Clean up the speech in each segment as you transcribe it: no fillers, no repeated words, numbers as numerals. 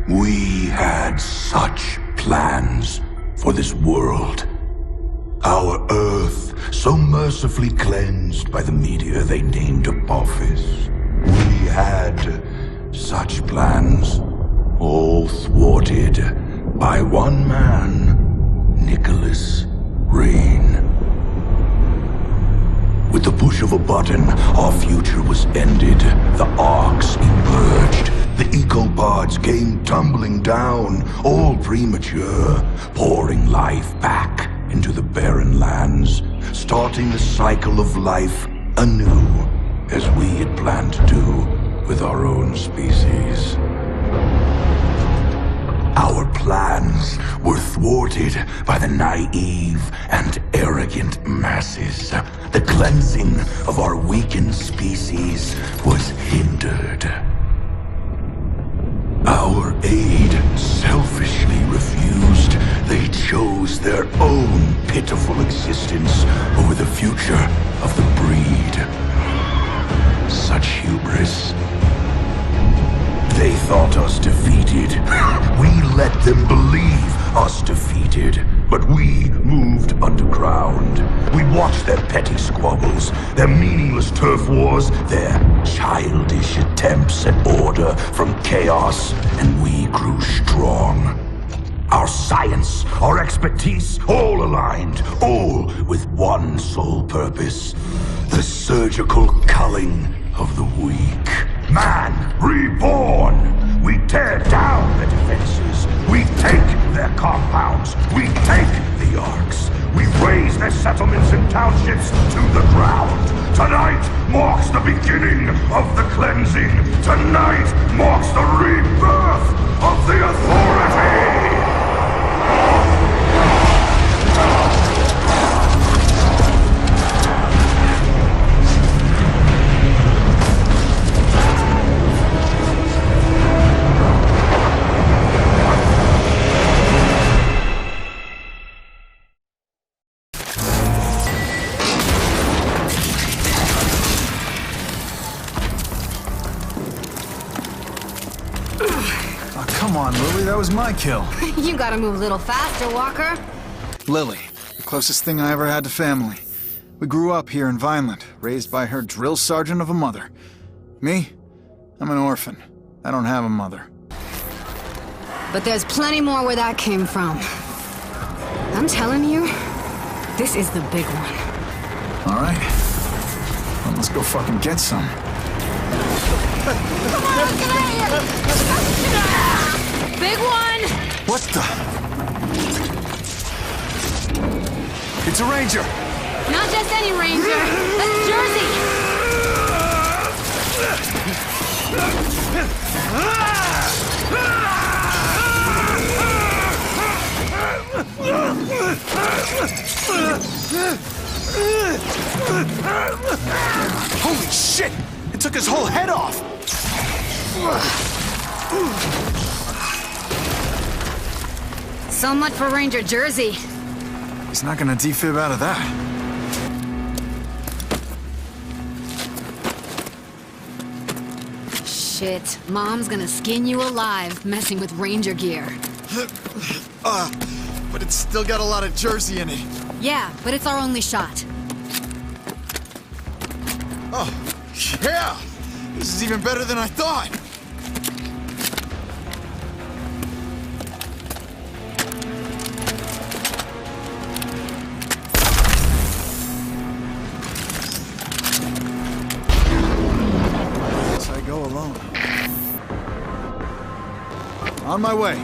We had such plans for this world. Our Earth, so mercifully cleansed by the meteor they named Apophis. We had such plans, all thwarted by one man, Nicholas Rain. With the push of a button, our future was ended. The arcs emerged. The ecopods came tumbling down, all premature, pouring life back into the barren lands, starting the cycle of life anew, as we had planned to do with our own species. Our plans were thwarted by the naive and arrogant masses. The cleansing of our weakened species was hindered. Our aid selfishly refused. They chose their own pitiful existence over the future of the breed. Such hubris. They thought us defeated. We let them believe us defeated. But we moved underground. We watched their petty squabbles, their meaningless turf wars, their childish attempts at order from chaos, and we grew strong. Our science, our expertise, all aligned, all with one sole purpose: the surgical culling of the weak. Man reborn! We tear down their defenses. We take their compounds. We take the arcs. We raise their settlements and townships to the ground. Tonight marks the beginning of the cleansing. Tonight marks the rebirth of the authority! Come on, Lily, that was my kill. You gotta move a little faster, Walker. Lily, the closest thing I ever had to family. We grew up here in Vineland, raised by her drill sergeant of a mother. Me? I'm an orphan. I don't have a mother. But there's plenty more where that came from. I'm telling you, this is the big one. All right. Well, let's go fucking get some. Come on, get out of here! Big one! What the? It's a ranger! Not just any ranger. That's Jersey! Holy shit! It took his whole head off! So much for Ranger Jersey. He's not gonna defib out of that. Shit, Mom's gonna skin you alive messing with Ranger gear. But it's still got a lot of Jersey in it. Yeah, but it's our only shot. Oh, yeah! This is even better than I thought! Guess I go alone. On my way.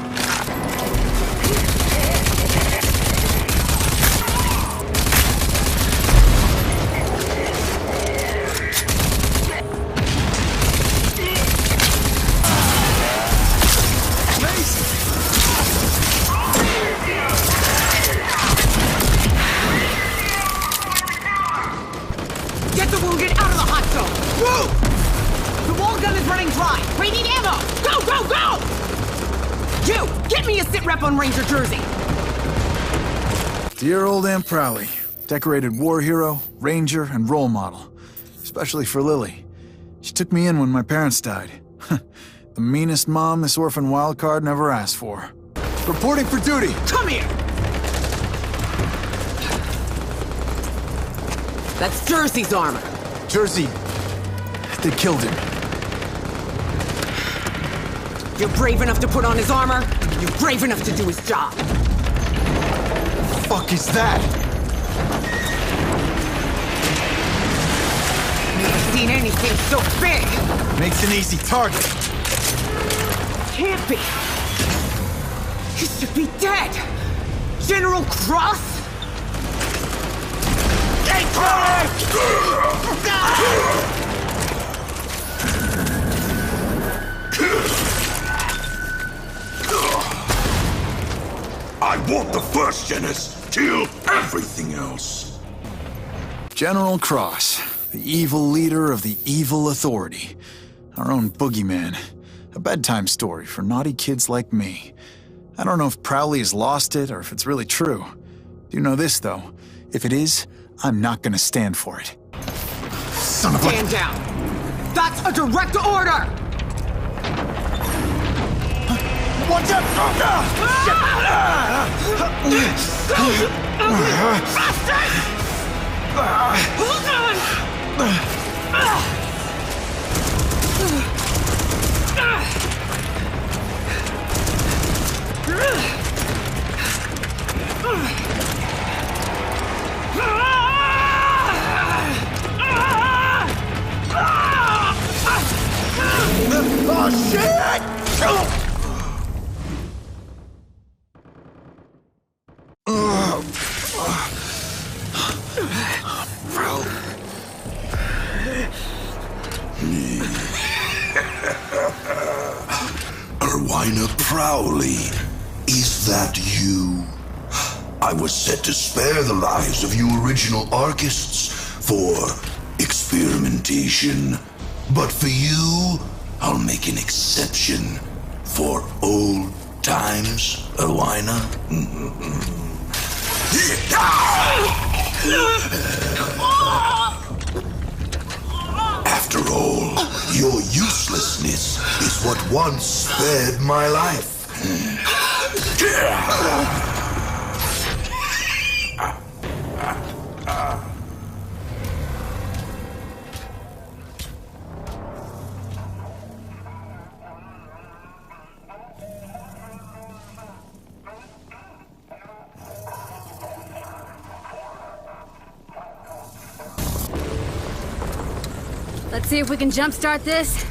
Get the wounded out of the hot zone! Move! The wall gun is running dry! We need ammo! Go, go, go! You! Get me a sit rep on Ranger Jersey! Dear old Aunt Prowley. Decorated war hero, ranger, and role model. Especially for Lily. She took me in when my parents died. The meanest mom this orphan wildcard never asked for. Reporting for duty! Come here! That's Jersey's armor. Jersey, they killed him. You're brave enough to put on his armor? You're brave enough to do his job. Fuck is that? Never seen anything so big! Makes an easy target. Can't be! He should be dead! General Cross? I want the first Genis. Kill everything else. General Cross, the evil leader of the evil authority. Our own boogeyman. A bedtime story for naughty kids like me. I don't know if Prowley has lost it or if it's really true. Do you know this, though? If it is, I'm not gonna stand for it. Son of a... Stand down! That's a direct order! Watch out! Hold on! Oh, shit! Erwina Prowley, is that you? I was set to spare the lives of you original Archists for experimentation. But for you, I'll make an exception for old times, Erwina. After all, your uselessness is what once spared my life. Let's see if we can jumpstart this.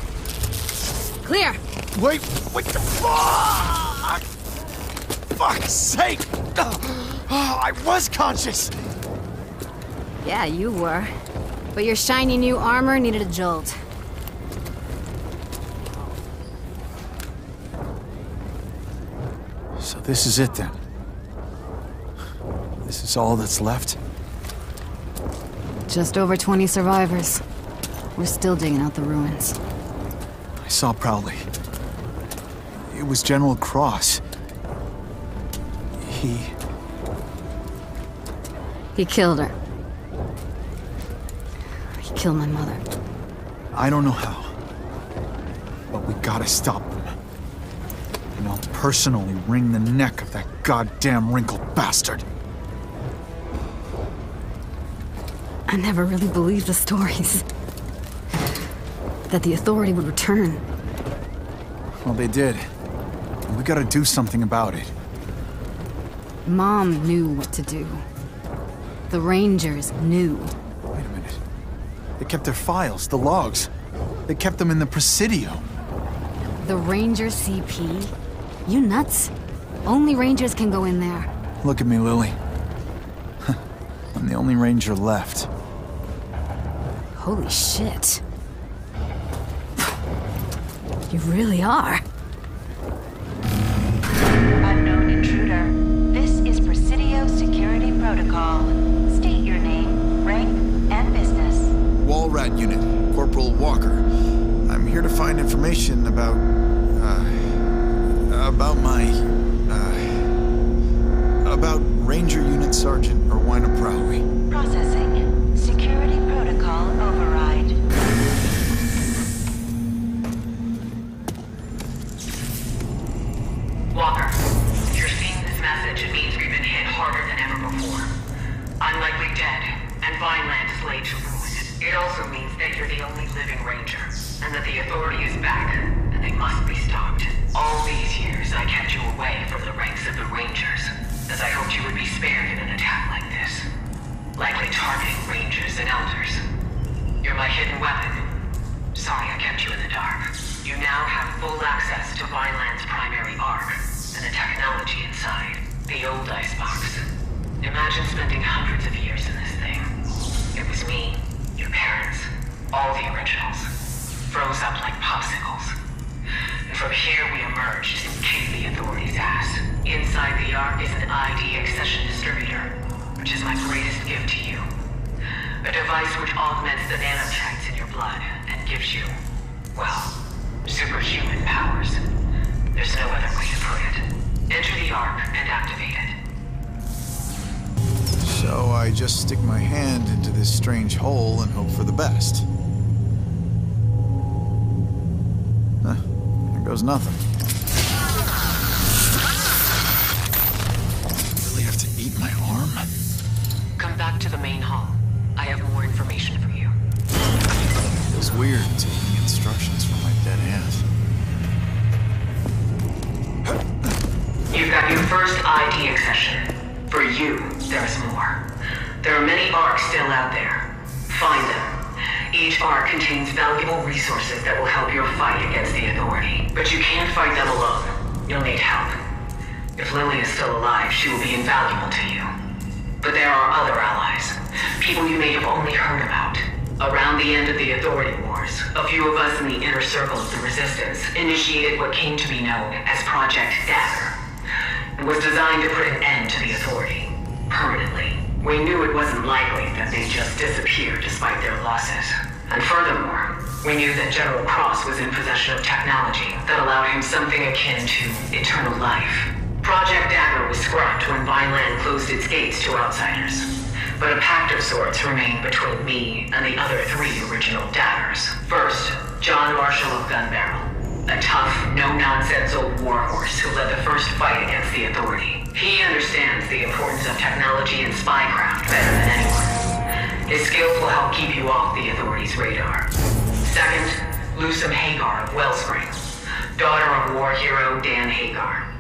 Clear. Wait, what the fuck? Fuck's sake! Oh, I was conscious! Yeah, you were. But your shiny new armor needed a jolt. So this is it then? This is all that's left? Just over 20 survivors. We're still digging out the ruins. I saw Prowley. It was General Cross. He killed her. He killed my mother. I don't know how. But we gotta stop them. And I'll personally wring the neck of that goddamn wrinkled bastard. I never really believed the stories. That the Authority would return. Well, they did. And we gotta do something about it. Mom knew what to do. The Rangers knew. Wait a minute. They kept their files, the logs. They kept them in the Presidio. The Ranger CP? You nuts? Only Rangers can go in there. Look at me, Lily. I'm the only Ranger left. Holy shit. You really are. Unknown intruder. This is Presidio Security Protocol. State your name, rank, and business. Walrat Unit, Corporal Walker. I'm here to find information about Ranger Unit Sergeant Erwina Prowley. Processing. Security Protocol override. also means that you're the only living Ranger, and that the Authority is back, and they must be stopped. All these years, I kept you away from the ranks of the Rangers, as I hoped you would be spared in an attack like this. Likely targeting Rangers and Elders. You're my hidden weapon. Sorry I kept you in the dark. You now have full access to Vineland's primary arc, and the technology inside. The old icebox. Imagine spending hundreds of years in this thing. It was me, your parents, all the originals. Froze up like popsicles. And from here we emerged and kicked the Authority's ass. Inside the arc is an ID accession distributor, which is my greatest gift to you. A device which augments the nanotrites in your blood and gives you, well, superhuman powers. There's no other way to put it. Enter the arc and activate it. So I just stick my hand into this strange hole and hope for the best. There goes nothing. Really have to eat my arm? Come back to the main hall. I have more information for you. Feels weird taking instructions from my dead aunt. You've got your first ID accession. For you, there's more. There are many arcs still out there. Find them. Each arc contains valuable resources that will help your fight against the Authority. But you can't fight them alone. You'll need help. If Lily is still alive, she will be invaluable to you. But there are other allies. People you may have only heard about. Around the end of the Authority Wars, a few of us in the inner circle of the Resistance initiated what came to be known as Project Dagger. It was designed to put an end to the Authority. Permanently. We knew it wasn't likely that they'd just disappear despite their losses. And furthermore, we knew that General Cross was in possession of technology that allowed him something akin to eternal life. Project Dagger was scrapped when Vineland closed its gates to outsiders. But a pact of sorts remained between me and the other 3 original Daggers. First, John Marshall of Gun Barrel. A tough, no-nonsense old warhorse who led the first fight against the Authority. He understands the importance of technology and spycraft better than anyone. His skills will help keep you off the Authority's radar. Second, Lucem Hagar of Wellspring, daughter of war hero Dan Hagar.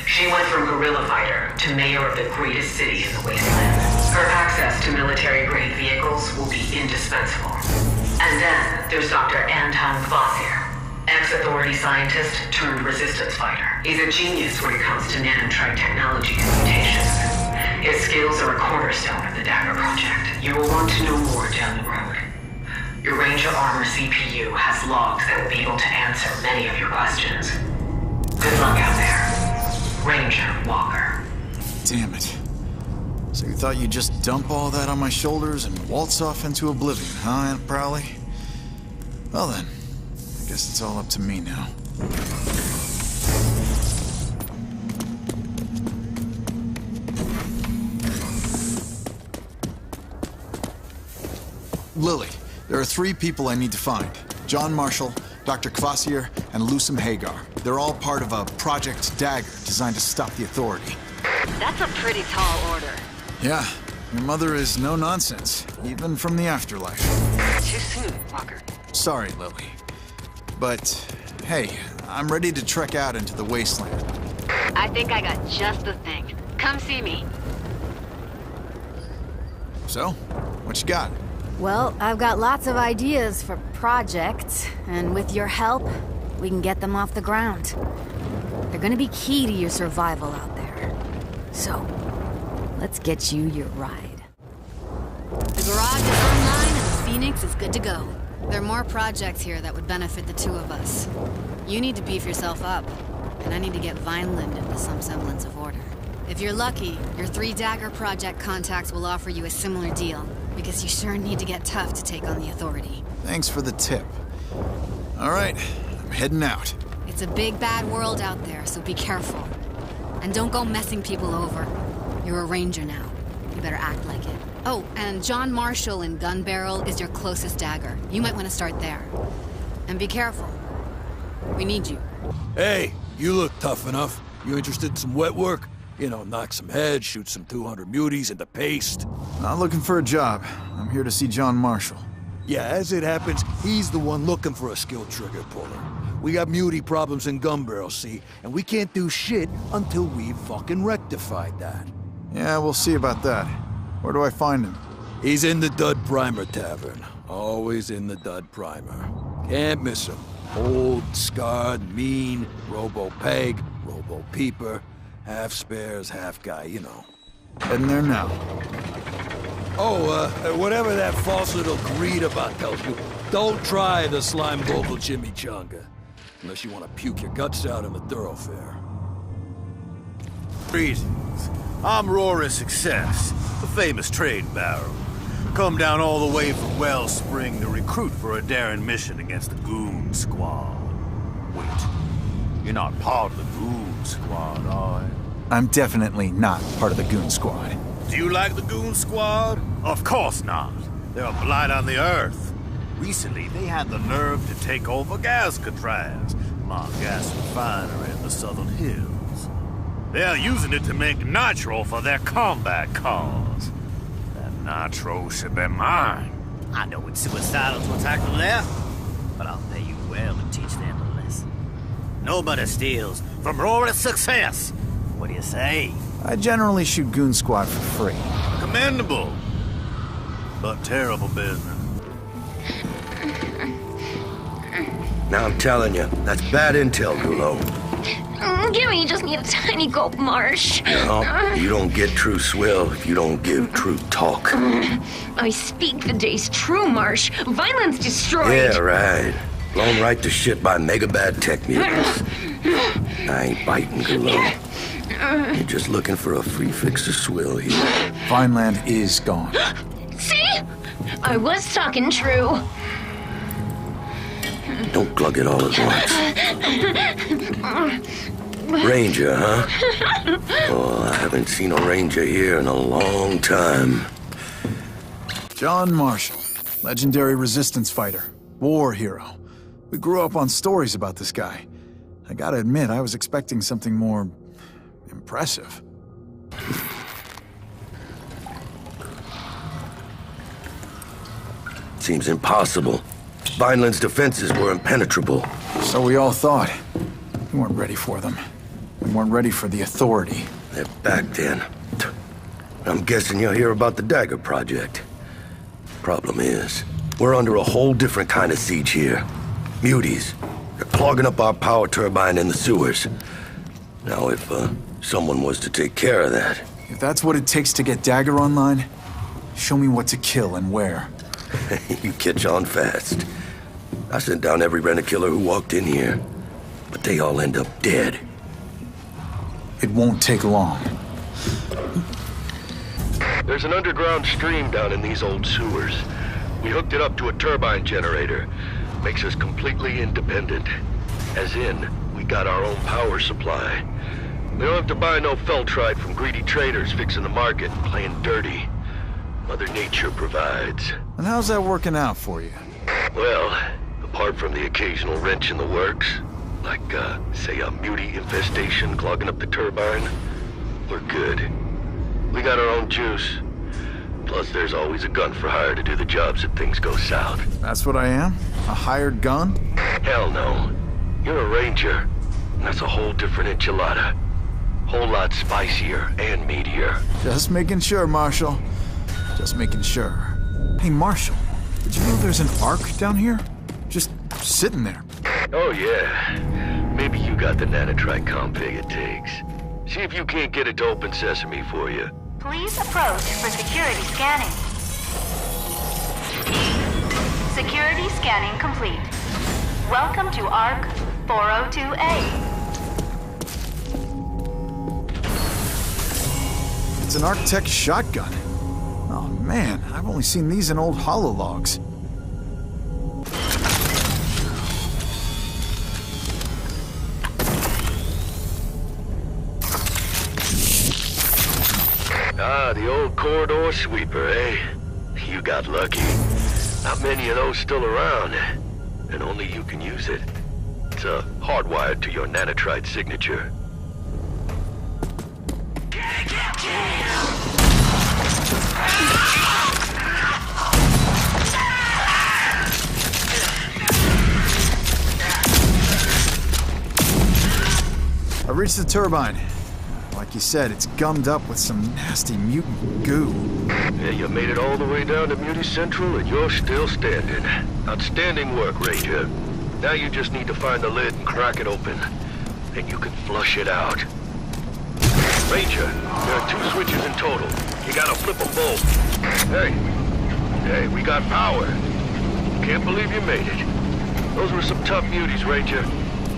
She went from guerrilla fighter to mayor of the greatest city in the wasteland. Her access to military-grade vehicles will be indispensable. And then there's Dr. Anton Kvasir, ex-Authority scientist turned Resistance fighter. He's a genius when it comes to nanotrite technology and mutations. His skills are a cornerstone of the Dagger project. You will want to know more down the road. Your Ranger Armor CPU has logs that will be able to answer many of your questions. Good luck out there, Ranger Walker. Damn it. So you thought you'd just dump all that on my shoulders and waltz off into oblivion, huh, Aunt Prowley? Well then. Guess it's all up to me now. Lily, there are 3 people I need to find. John Marshall, Dr. Kvasir, and Lucem Hagar. They're all part of a Project Dagger designed to stop the Authority. That's a pretty tall order. Yeah, your mother is no nonsense, even from the afterlife. Too soon, Walker. Sorry, Lily. But, hey, I'm ready to trek out into the wasteland. I think I got just the thing. Come see me. So, what you got? Well, I've got lots of ideas for projects, and with your help, we can get them off the ground. They're gonna be key to your survival out there. So, let's get you your ride. The garage is online and the Phoenix is good to go. There are more projects here that would benefit the 2 of us. You need to beef yourself up, and I need to get Vineland into some semblance of order. If you're lucky, your 3 Dagger project contacts will offer you a similar deal, because you sure need to get tough to take on the Authority. Thanks for the tip. All right, I'm heading out. It's a big bad world out there, so be careful. And don't go messing people over. You're a Ranger now. You better act like it. Oh, and John Marshall in Gun Barrel is your closest Dagger. You might want to start there. And be careful. We need you. Hey, you look tough enough. You interested in some wet work? You know, knock some heads, shoot some 200 muties into paste. Not looking for a job. I'm here to see John Marshall. Yeah, as it happens, he's the one looking for a skilled trigger puller. We got muty problems in gun barrels, see? And we can't do shit until we've fucking rectified that. Yeah, we'll see about that. Where do I find him? He's in the Dud Primer Tavern. Always in the Dud Primer. Can't miss him. Old, scarred, mean, robo-peg, robo-peeper. Half spares, half guy, you know. Heading there now. Oh, whatever that false little greed about tells you, don't try the slime vocal chimichanga. Unless you want to puke your guts out in the thoroughfare. Greetings. I'm Rory Success, the famous trade baron. Come down all the way from Wellspring to recruit for a daring mission against the Goon Squad. Wait, you're not part of the Goon Squad, are you? I'm definitely not part of the Goon Squad. Do you like the Goon Squad? Of course not. They're a blight on the Earth. Recently, they had the nerve to take over Alcatraz, my gas refinery in the Southern Hills. They're using it to make nitro for their combat cars. That nitro should be mine. I know it's suicidal to attack them there, but I'll pay you well to teach them a lesson. Nobody steals from Rory Success. What do you say? I generally shoot Goon Squad for free. Commendable, but terrible business. Now I'm telling you, that's bad intel, Gulo. Gimme just need a tiny gulp, Marsh. No, you don't get true swill if you don't give true talk. I speak the day's true, Marsh. Violence destroyed. Yeah, right. Blown right to shit by mega bad tech mutants. I ain't biting, Gulo. You're just looking for a free fix to swill here. Vineland is gone. See? I was talking true. Don't glug it all at once. Ranger, huh? Oh, I haven't seen a ranger here in a long time. John Marshall, legendary resistance fighter, war hero. We grew up on stories about this guy. I gotta admit, I was expecting something more impressive. Seems impossible. Vineland's defenses were impenetrable. So we all thought. We weren't ready for them. We weren't ready for the authority. They're back then. I'm guessing you'll hear about the Dagger Project. Problem is, we're under a whole different kind of siege here. Muties. They're clogging up our power turbine in the sewers. Now, if someone was to take care of that... If that's what it takes to get Dagger online, show me what to kill and where. You catch on fast. I sent down every rent-a-killer who walked in here, but they all end up dead. It won't take long. There's an underground stream down in these old sewers. We hooked it up to a turbine generator. Makes us completely independent. As in, we got our own power supply. We don't have to buy no feltrite from greedy traders fixing the market and playing dirty. Mother Nature provides. And how's that working out for you? Well, apart from the occasional wrench in the works, like, say a muty infestation clogging up the turbine, we're good. We got our own juice. Plus, there's always a gun for hire to do the jobs if things go south. That's what I am? A hired gun? Hell no. You're a ranger, and that's a whole different enchilada. Whole lot spicier and meatier. Just making sure, Marshall. Just making sure. Hey, Marshall, did you know there's an Ark down here? Just sitting there. Oh, yeah. Maybe you got the nanotrite config it takes. See if you can't get it to open sesame for you. Please approach for security scanning. Security scanning complete. Welcome to ARC 402A. It's an Arc-Tech shotgun. Oh man, I've only seen these in old holologs. Ah, the old corridor sweeper, eh? You got lucky. Not many of those still around, and only you can use it. It's hardwired to your nanotrite signature. reached the turbine. Like you said, it's gummed up with some nasty mutant goo. Yeah, you made it all the way down to Muty Central and you're still standing. Outstanding work, Ranger. Now you just need to find the lid and crack it open. Then you can flush it out. Ranger, there are 2 switches in total. You gotta flip them both. Hey, we got power. Can't believe you made it. Those were some tough muties, Ranger.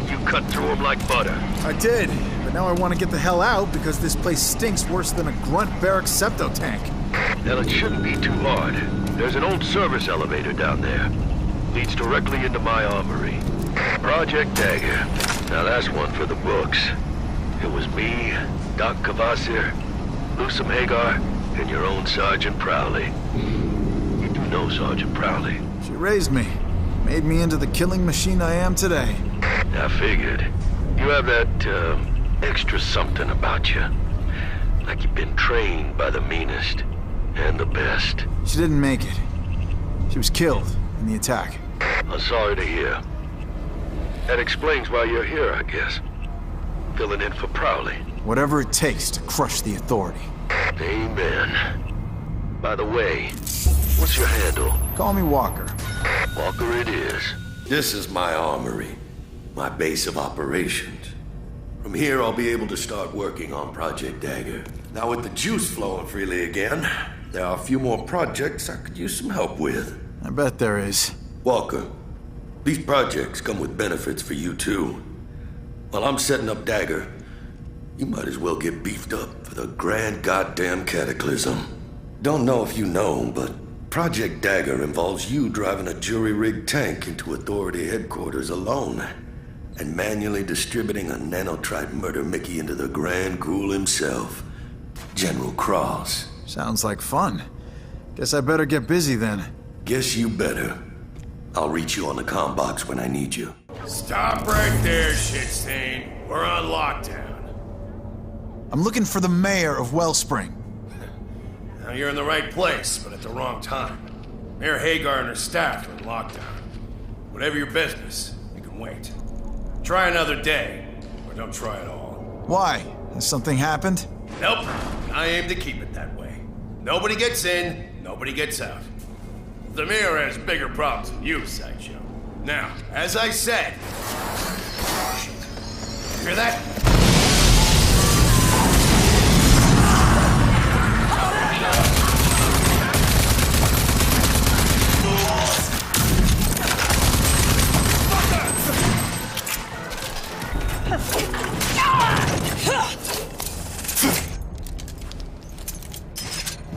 You cut through them like butter. I did, but now I want to get the hell out because this place stinks worse than a grunt barrack septo tank. Well, it shouldn't be too hard. There's an old service elevator down there. Leads directly into my armory. Project Dagger. Now that's one for the books. It was me, Doc Cavassier, Lusum Hagar, and your own Sergeant Prowley. You do know Sergeant Prowley. She raised me. Made me into the killing machine I am today. I figured. You have that, extra something about you. Like you've been trained by the meanest and the best. She didn't make it. She was killed in the attack. I'm sorry to hear. That explains why you're here, I guess. Filling in for Prowley. Whatever it takes to crush the Authority. Amen. By the way, what's your handle? Call me Walker. Walker it is. This is my armory, my base of operations. From here, I'll be able to start working on Project Dagger. Now with the juice flowing freely again, there are a few more projects I could use some help with. I bet there is. Walker, these projects come with benefits for you too. While I'm setting up Dagger, you might as well get beefed up for the grand goddamn cataclysm. Don't know if you know, but Project Dagger involves you driving a jury-rigged tank into Authority headquarters alone and manually distributing a Nanotrite murder Mickey into the Grand Ghoul himself, General Cross. Sounds like fun. Guess I better get busy then. Guess you better. I'll reach you on the comm box when I need you. Stop right there, shitstain. We're on lockdown. I'm looking for the mayor of Wellspring. Now you're in the right place, but at the wrong time. Mayor Hagar and her staff are in lockdown. Whatever your business, you can wait. Try another day, or don't try at all. Why? Has something happened? Nope. I aim to keep it that way. Nobody gets in, nobody gets out. The mayor has bigger problems than you, Sideshow. Now, as I said... Hear that?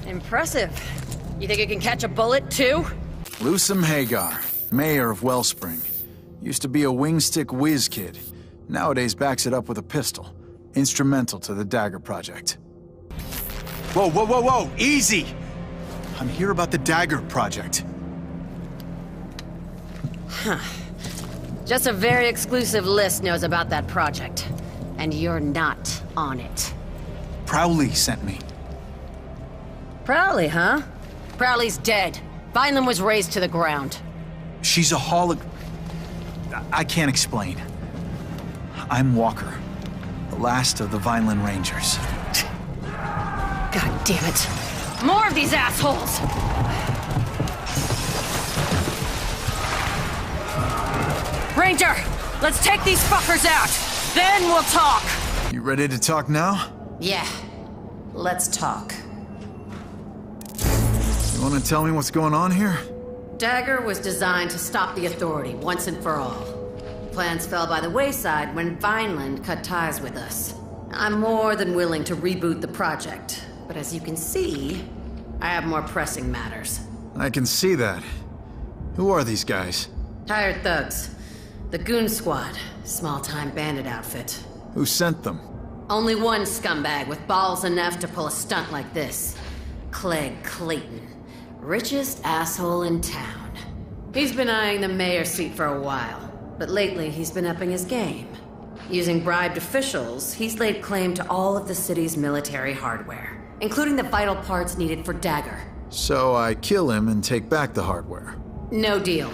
Impressive. You think you can catch a bullet, too? Lusum Hagar, mayor of Wellspring. Used to be a wingstick whiz kid. Nowadays backs it up with a pistol. Instrumental to the Dagger project. Whoa, whoa, whoa, whoa! Easy! I'm here about the Dagger project. Huh. Just a very exclusive list knows about that project. And you're not on it. Prowley sent me. Prowley, huh? Prowley's dead. Vineland was razed to the ground. She's a I can't explain. I'm Walker, the last of the Vineland Rangers. God damn it. More of these assholes! Ranger, let's take these fuckers out. Then we'll talk. You ready to talk now? Yeah. Let's talk. You want to tell me what's going on here? Dagger was designed to stop the Authority once and for all. Plans fell by the wayside when Vineland cut ties with us. I'm more than willing to reboot the project, but as you can see, I have more pressing matters. I can see that. Who are these guys? Hired thugs. The Goon Squad, small-time bandit outfit. Who sent them? Only one scumbag with balls enough to pull a stunt like this. Clegg Clayton. Richest asshole in town. He's been eyeing the mayor's seat for a while, but lately he's been upping his game. Using bribed officials, he's laid claim to all of the city's military hardware, including the vital parts needed for Dagger. So I kill him and take back the hardware. No deal.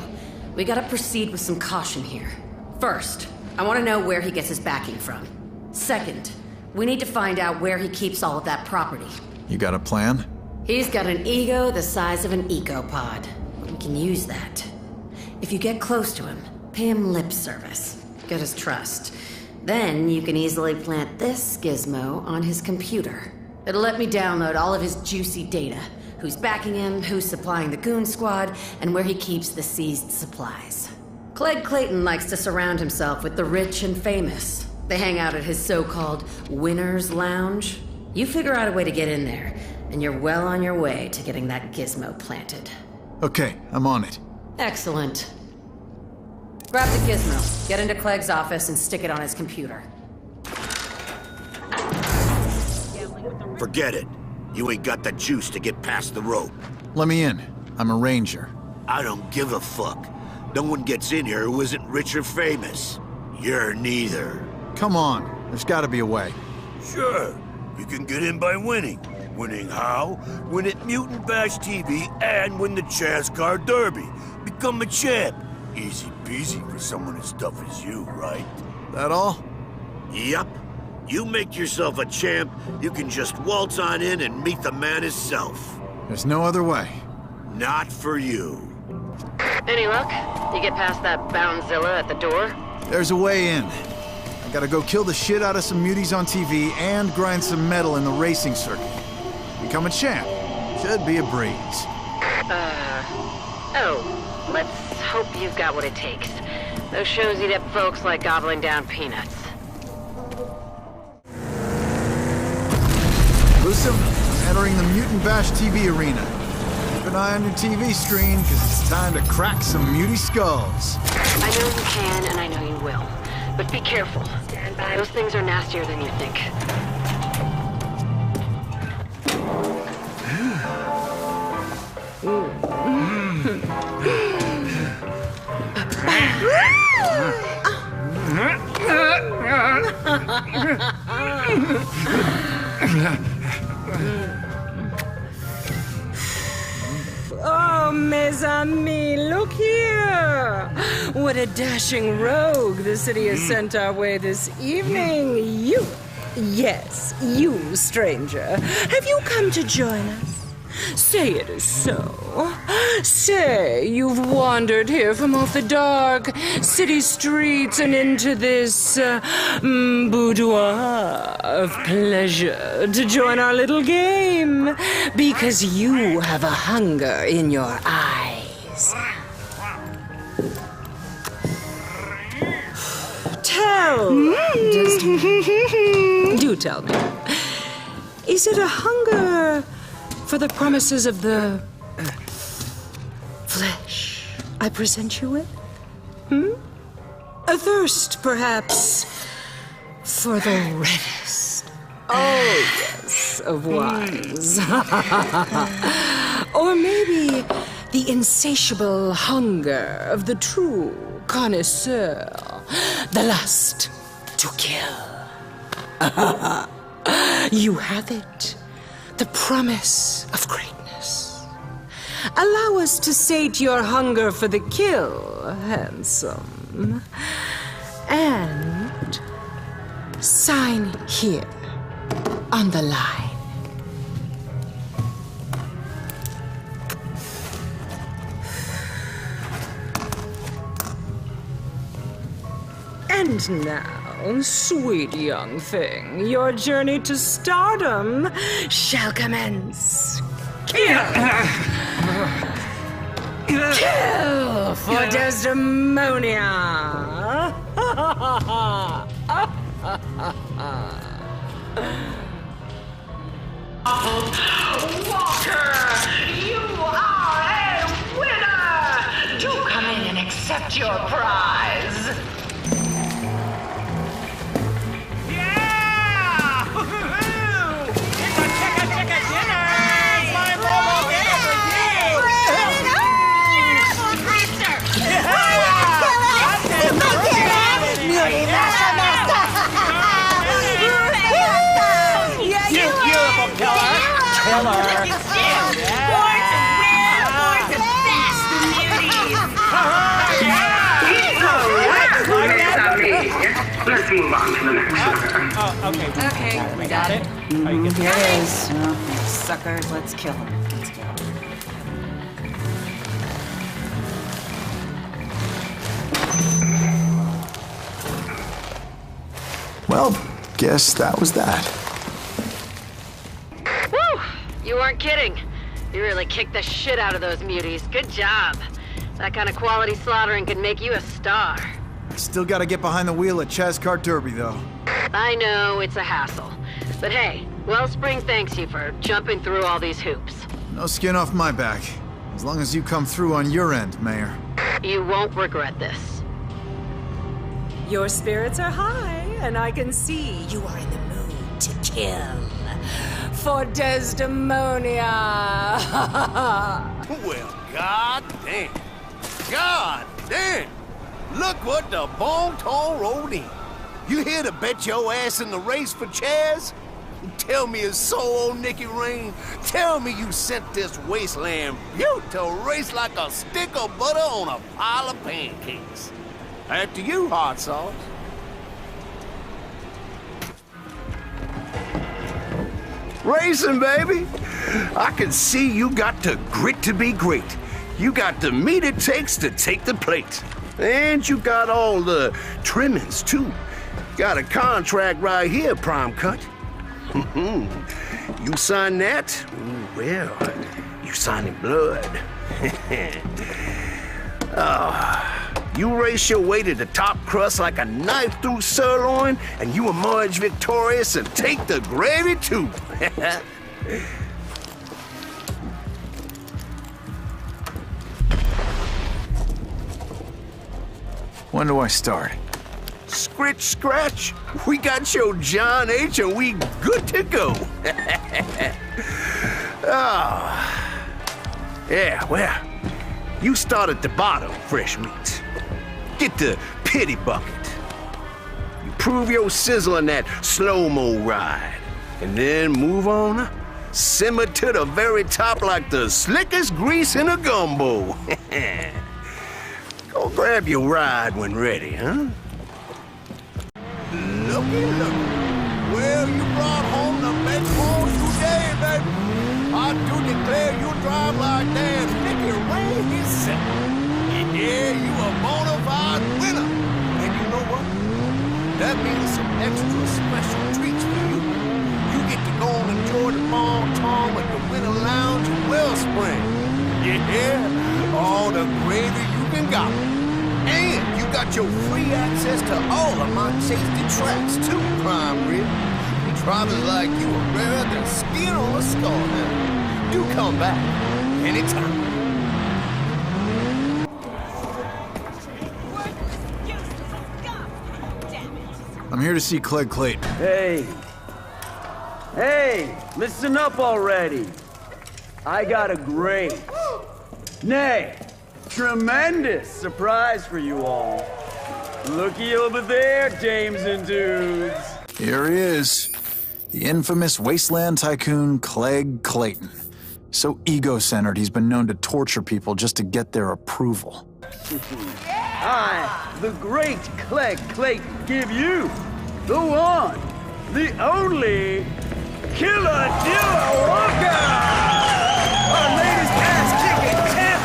We gotta proceed with some caution here. First, I want to know where he gets his backing from. Second, we need to find out where he keeps all of that property. You got a plan? He's got an ego the size of an ecopod. We can use that. If you get close to him, pay him lip service. Get his trust. Then you can easily plant this gizmo on his computer. It'll let me download all of his juicy data. Who's backing him, who's supplying the goon squad, and where he keeps the seized supplies. Clegg Clayton likes to surround himself with the rich and famous. They hang out at his so-called winner's lounge. You figure out a way to get in there, and you're well on your way to getting that gizmo planted. Okay, I'm on it. Excellent. Grab the gizmo, get into Clegg's office, and stick it on his computer. Forget it. You ain't got the juice to get past the rope. Let me in. I'm a ranger. I don't give a fuck. No one gets in here who isn't rich or famous. You're neither. Come on. There's gotta be a way. Sure. You can get in by winning. Winning how? Win at Mutant Bash TV and win the Chance Car Derby. Become a champ. Easy peasy for someone as tough as you, right? That all? Yup. You make yourself a champ, you can just waltz on in and meet the man himself. There's no other way. Not for you. Any luck? You get past that Boundzilla at the door? There's a way in. I gotta go kill the shit out of some muties on TV and grind some metal in the racing circuit. Become a champ. Should be a breeze. Let's hope you've got what it takes. Those shows eat up folks like gobbling down peanuts. Lucim, entering the Mutant Bash TV arena. Keep an eye on your TV screen, because it's time to crack some muty skulls. I know you can, and I know you will. But be careful. Those things are nastier than you think. Oh, mes amis, look here! What a dashing rogue the city has sent our way this evening. You, yes, you, stranger. Have you come to join us? Say it is so. Say you've wandered here from off the dark city streets and into this boudoir of pleasure to join our little game because you have a hunger in your eyes. Do tell me. Is it a hunger for the promises of the flesh I present you with? A thirst, perhaps, for the reddest, yes, of wines. Or maybe the insatiable hunger of the true connoisseur, the lust to kill. You have it. The promise of greatness. Allow us to sate your hunger for the kill, handsome. And sign here on the line. And now, sweet young thing, your journey to stardom shall commence. Kill! Kill for Desdemonia! Walker, you are a winner! Do come in and accept your prize. being locked to the next server. Oh, okay. Okay, We got it. Are you good? Here it is. Suckers, let's kill him. Let's go. Well, guess that was that. Woo! You weren't kidding. You really kicked the shit out of those muties. Good job. That kind of quality slaughtering could make you a star. Still gotta get behind the wheel at Chazcart Derby, though. I know, it's a hassle. But hey, Wellspring thanks you for jumping through all these hoops. No skin off my back. As long as you come through on your end, Mayor. You won't regret this. Your spirits are high, and I can see you are in the mood to kill. For Desdemonia! Well, god damn. God damn! Look what the Bon-Ton rolled in. You here to bet your ass in the race for Chaz? Tell me it's so, old Nicky Rain. Tell me you sent this wasteland beaut to race like a stick of butter on a pile of pancakes. After you, hot sauce. Racing, baby. I can see you got the grit to be great. You got the meat it takes to take the plate. And you got all the trimmings, too. Got a contract right here, Prime Cut. You sign that? Well, you sign in blood. You race your way to the top crust like a knife through sirloin, and you emerge victorious and take the gravy, too. When do I start? Scritch, scratch. We got your John H. and we good to go. Yeah, well, you start at the bottom, fresh meat. Get the pity bucket. You prove your sizzle in that slow-mo ride. And then move on. Simmer to the very top like the slickest grease in a gumbo. Go grab your ride when ready, huh? Looky. Well, you brought home the best horse today, baby. I do declare you drive like that Nicky Rain himself. Yeah, you a bona fide winner. And you know what? That means some extra special treats for you. You get to go and enjoy the Bon-Ton at the Winter Lounge in Wellspring. Yeah, all the gravy you can got. And you got your free access to all of my tasty tracks, too, Prime Rib. Drivers like you are rarer than skin on a skull now. Do come back anytime. I'm here to see Clegg Clayton. Hey, listen up already. I got a great, nay, tremendous surprise for you all. Looky over there, dames and dudes. Here he is. The infamous wasteland tycoon Clegg Clayton. So ego-centered, he's been known to torture people just to get their approval. I, the great Clegg Clayton, give you the one, the only Killer Duo Walker! Our latest ass-kicking champion!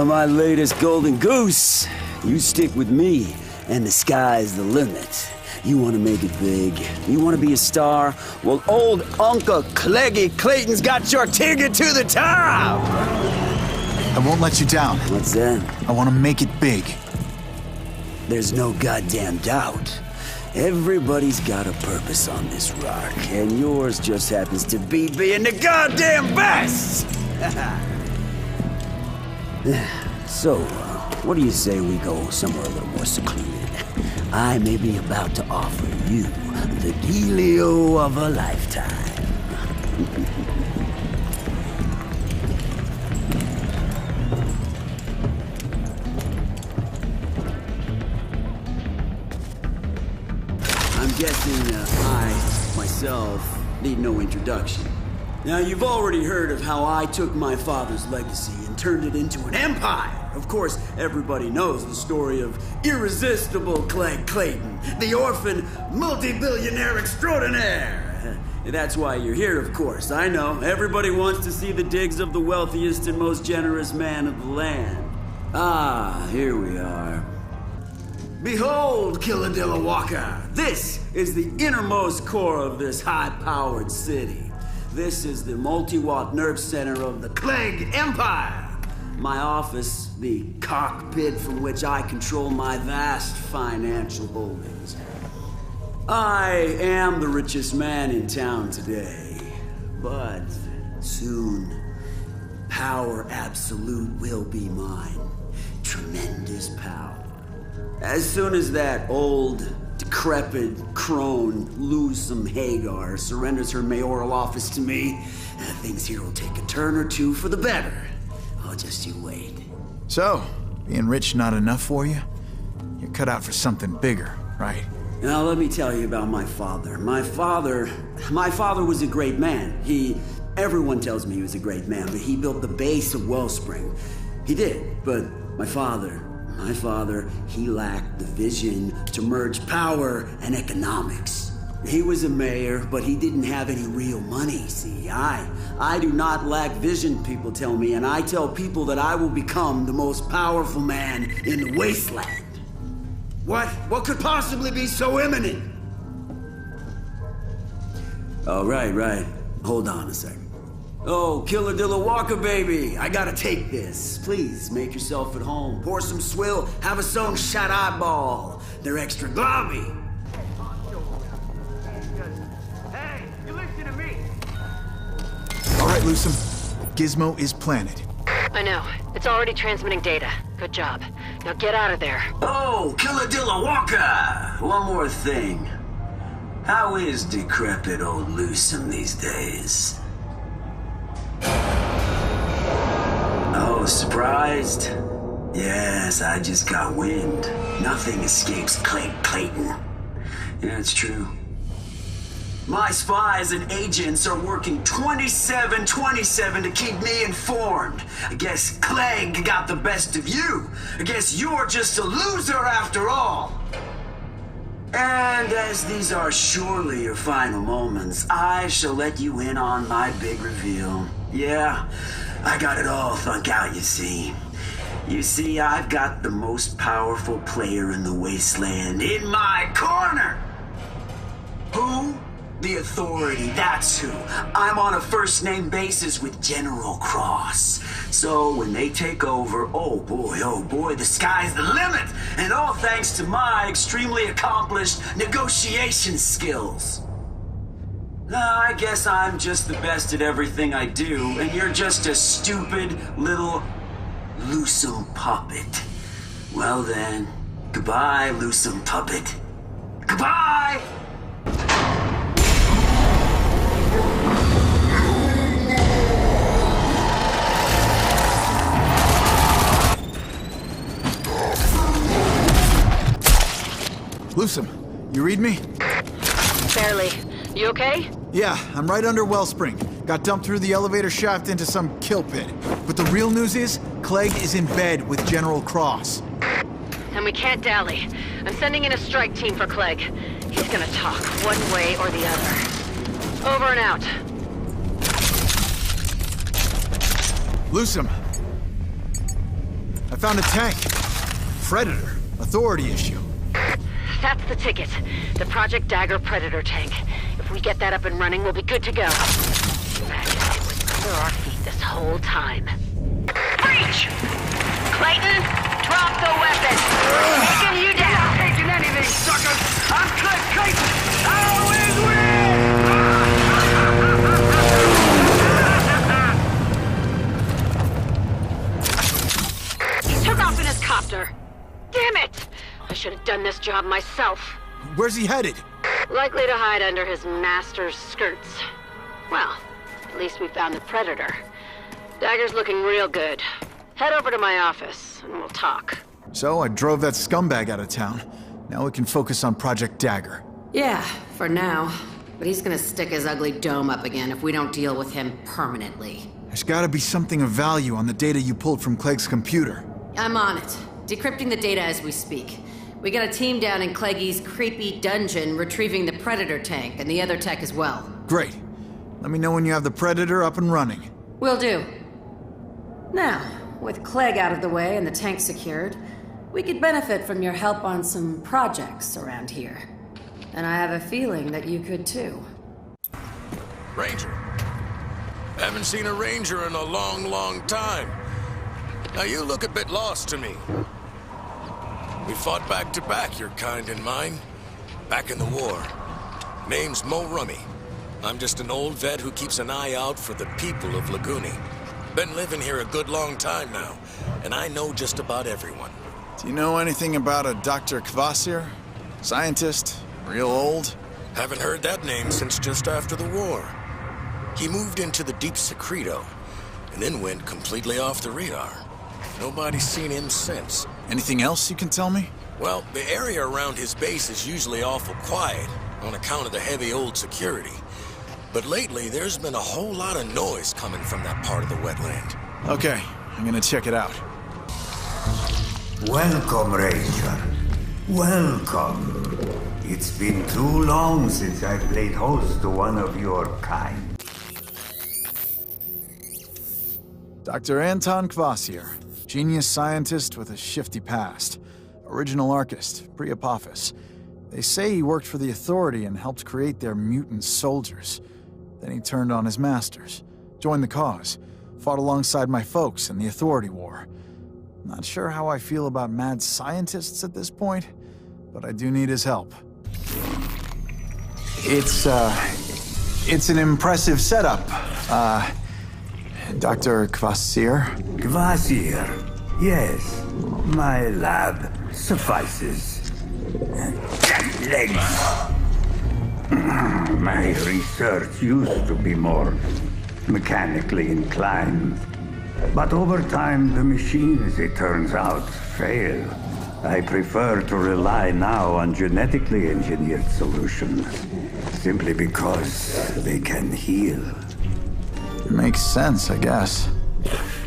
My latest golden goose. You stick with me, and the sky's the limit. You want to make it big? You want to be a star? Well, old Uncle Cleggy Clayton's got your ticket to the top! I won't let you down. What's that? I want to make it big. There's no goddamn doubt. Everybody's got a purpose on this rock, and yours just happens to be being the goddamn best! So, what do you say we go somewhere a little more secluded? I may be about to offer you the dealio of a lifetime. I'm guessing I, myself, Need no introduction. Now, you've already heard of how I took my father's legacy and turned it into an empire. Of course, everybody knows the story of irresistible Clegg Clayton, the orphan multi-billionaire extraordinaire. That's why you're here, of course. I know. Everybody wants to see the digs of the wealthiest and most generous man of the land. Ah, here we are. Behold, Killadilla Walker. This is the innermost core of this high-powered city. This is the multi-watt nerve center of the Clegg Empire. My office, the cockpit from which I control my vast financial holdings. I am the richest man in town today, but soon, power absolute will be mine. Tremendous power. As soon as that old, decrepit crone, Lusum Hagar, surrenders her mayoral office to me, things here will take a turn or two for the better. Oh, just you wait. So, being rich not enough for you? You're cut out for something bigger, right? Now, let me tell you about my father. My father was a great man. Everyone tells me he was a great man, but he built the base of Wellspring. He did, but my father, he lacked the vision to merge power and economics. He was a mayor, but he didn't have any real money. See, I do not lack vision, people tell me, and I tell people that I will become the most powerful man in the wasteland. What could possibly be so imminent? Oh, right. Hold on a second. Oh, Killadilla Walker, baby, I gotta take this. Please, make yourself at home. Pour some swill, have a sewn shot eyeball. They're extra globby. Hey, you listen to me. All right, Lusum. Gizmo is planted. I know. It's already transmitting data. Good job. Now get out of there. Oh, Killadilla Walker! One more thing. How is decrepit old Lusum these days? Oh, surprised? Yes, I just got wind. Nothing escapes Clegg Clayton. Yeah, it's true. My spies and agents are working 24/7 to keep me informed. I guess Clegg got the best of you. I guess you're just a loser after all. And as these are surely your final moments, I shall let you in on my big reveal. Yeah, I got it all thunk out, you see. You see, I've got the most powerful player in the wasteland in my corner. Who? The Authority, that's who. I'm on a first-name basis with General Cross. So when they take over, oh boy, the sky's the limit. And all thanks to my extremely accomplished negotiation skills. I guess I'm just the best at everything I do, and you're just a stupid little Lusum puppet. Well then, goodbye, Lusum puppet. Goodbye! Lusum, you read me? Barely. You okay? Yeah, I'm right under Wellspring. Got dumped through the elevator shaft into some kill pit. But the real news is, Clegg is in bed with General Cross. And we can't dally. I'm sending in a strike team for Clegg. He's gonna talk, one way or the other. Over and out. Lusum. I found a tank. Predator. Authority issue. That's the ticket. The Project Dagger Predator tank. If we get that up and running, we'll be good to go. Imagine it was under our feet this whole time. Breach! Clayton, drop the weapon. We're taking you down. Not taking anything, suckers. I'm Clegg Clayton. Always He took off in his copter. Damn it! I should have done this job myself. Where's he headed? Likely to hide under his master's skirts. Well, at least we found the Predator. Dagger's looking real good. Head over to my office, and we'll talk. So I drove that scumbag out of town. Now we can focus on Project Dagger. Yeah, for now. but he's gonna stick his ugly dome up again if we don't deal with him permanently. There's gotta be something of value on the data you pulled from Clegg's computer. I'm on it. Decrypting the data as we speak. We got a team down in Cleggy's creepy dungeon retrieving the Predator tank and the other tech as well. Great. Let me know when you have the Predator up and running. Will do. Now, with Clegg out of the way and the tank secured, we could benefit from your help on some projects around here. And I have a feeling that you could too. Ranger. Haven't seen a Ranger in a long, long time. Now you look a bit lost to me. We fought back to back, your kind and mine. Back in the war. Name's Mo Rummy. I'm just an old vet who keeps an eye out for the people of Laguni. Been living here a good long time now, and I know just about everyone. Do you know anything about a Dr. Kvasir? Scientist? Real old? Haven't heard that name since just after the war. He moved into the deep secreto, and then went completely off the radar. Nobody's seen him since. Anything else you can tell me? Well, the area around his base is usually awful quiet, on account of the heavy old security. But lately, there's been a whole lot of noise coming from that part of the wetland. Okay, I'm gonna check it out. Welcome, Ranger. Welcome. It's been too long since I played host to one of your kind. Dr. Anton Kvasir, genius scientist with a shifty past. Original archist, pre-Apophis. They say he worked for the Authority and helped create their mutant soldiers. Then he turned on his masters, joined the cause, fought alongside my folks in the Authority War. Not sure how I feel about mad scientists at this point, but I do need his help. It's an impressive setup. Dr. Kvasir? Kvasir, yes. My lab suffices. Legs. My research used to be more mechanically inclined. But over time, the machines, it turns out, fail. I prefer to rely now on genetically engineered solutions, simply because they can heal. Makes sense, I guess.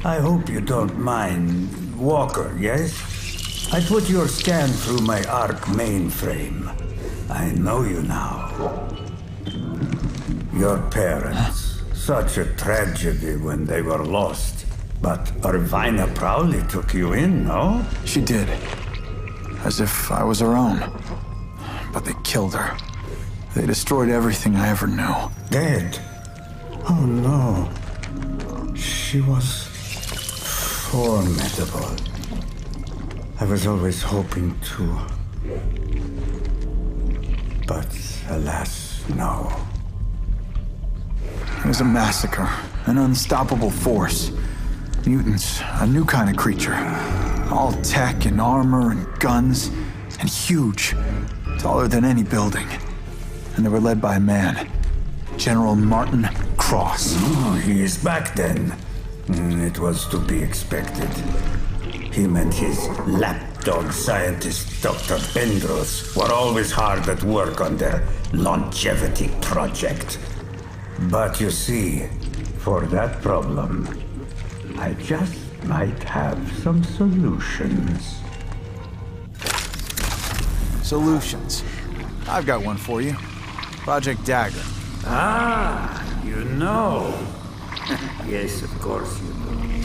I hope you don't mind. Walker, yes? I put your scan through my ARC mainframe. I know you now. Your parents. Such a tragedy when they were lost. But Irvina proudly took you in, no? She did. As if I was her own. But they killed her. They destroyed everything I ever knew. Dead? Oh no. She was formidable. I was always hoping to. But alas, no. It was a massacre, an unstoppable force. Mutants, a new kind of creature. All tech and armor and guns, and huge, taller than any building. And they were led by a man, General Martin Cross. Oh, he is back then. It was to be expected. Him and his lapdog scientist, Dr. Bendros, were always hard at work on their longevity project. But you see, for that problem, I just might have some solutions. Solutions. I've got one for you. Project Dagger. Ah, you know. Yes, of course you do.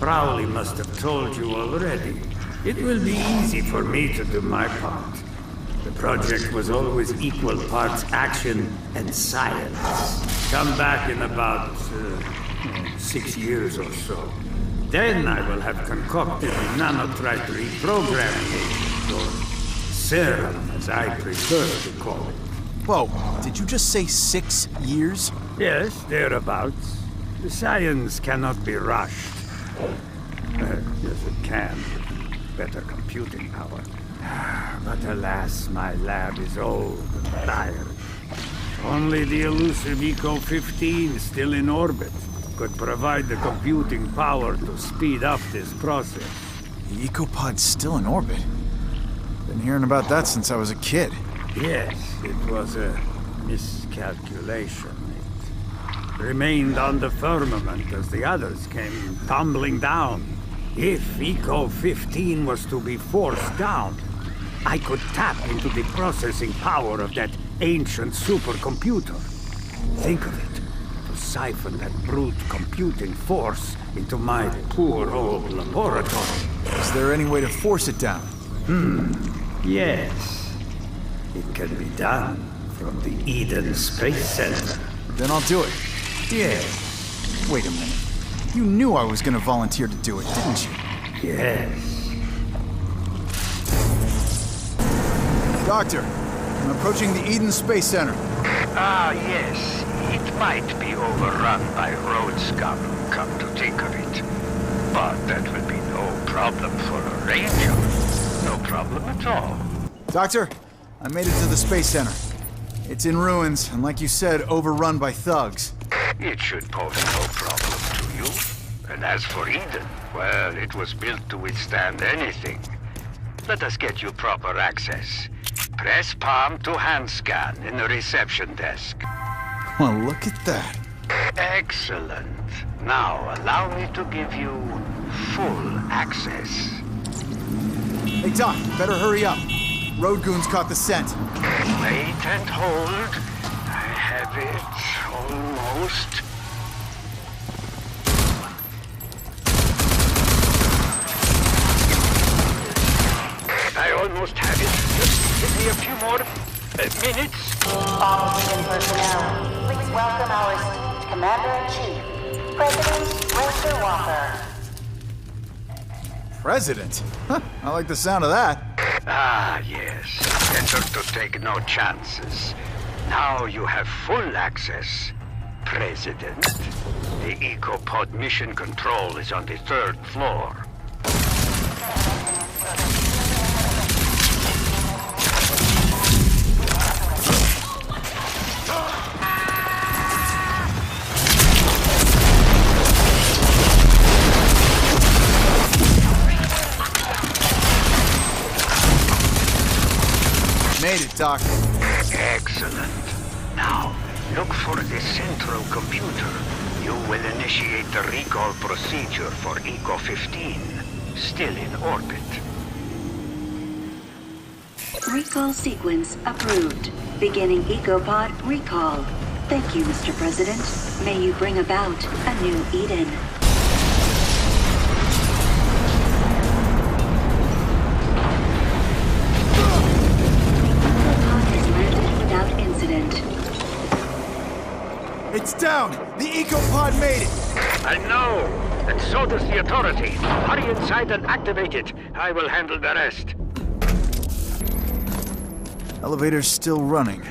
Crowley must have told you already. It will be easy for me to do my part. The project was always equal parts action and science. Come back in about 6 years or so. Then I will have concocted a nanotrite reprogramming agent, or serum, as I prefer to call it. Whoa, did you just say 6 years? Yes, thereabouts. The science cannot be rushed. Yes, it can, with better computing power. But alas, my lab is old and tired. Only the elusive Eco-15 still in orbit could provide the computing power to speed up this process. The Ecopod's still in orbit? Been hearing about that since I was a kid. Yes, it was a Miscalculation, mate. Remained on the firmament as the others came tumbling down. If Eco-15 was to be forced down, I could tap into the processing power of that ancient supercomputer. Think of it, to siphon that brute computing force into my poor old laboratory. Is there any way to force it down? Yes. It can be done from the Eden Space Center. Then I'll do it. Yes. Wait a minute. You knew I was gonna volunteer to do it, didn't you? Yes. Doctor, I'm approaching the Eden Space Center. Ah, yes. It might be overrun by road scum, come to think of it. But that will be no problem for a ranger. No problem at all. Doctor, I made it to the Space Center. It's in ruins, and like you said, overrun by thugs. It should pose no problem to you. And as for Eden, well, it was built to withstand anything. Let us get you proper access. Press palm to hand scan in the reception desk. Well, look at that. Excellent. Now, allow me to give you full access. Hey, Doc, better hurry up. Road goons caught the scent. Wait and hold. I have it, almost. I almost have it. Just give me a few more minutes. All Eden personnel, please welcome our esteemed Commander-in-Chief, President Ranger Walker. President? Huh, I like the sound of that. Ah, yes. Better to take no chances. Now you have full access, President. The EcoPod mission control is on the 3rd floor. Made it, Doc. Excellent. Now, look for the central computer. You will initiate the recall procedure for Eco-15, still in orbit. Recall sequence approved. Beginning EcoPod recall. Thank you, Mr. President. May you bring about a new Eden. It's down! The EcoPod made it! I know! And so does the Authority. Hurry inside and activate it. I will handle the rest. Elevator's still running.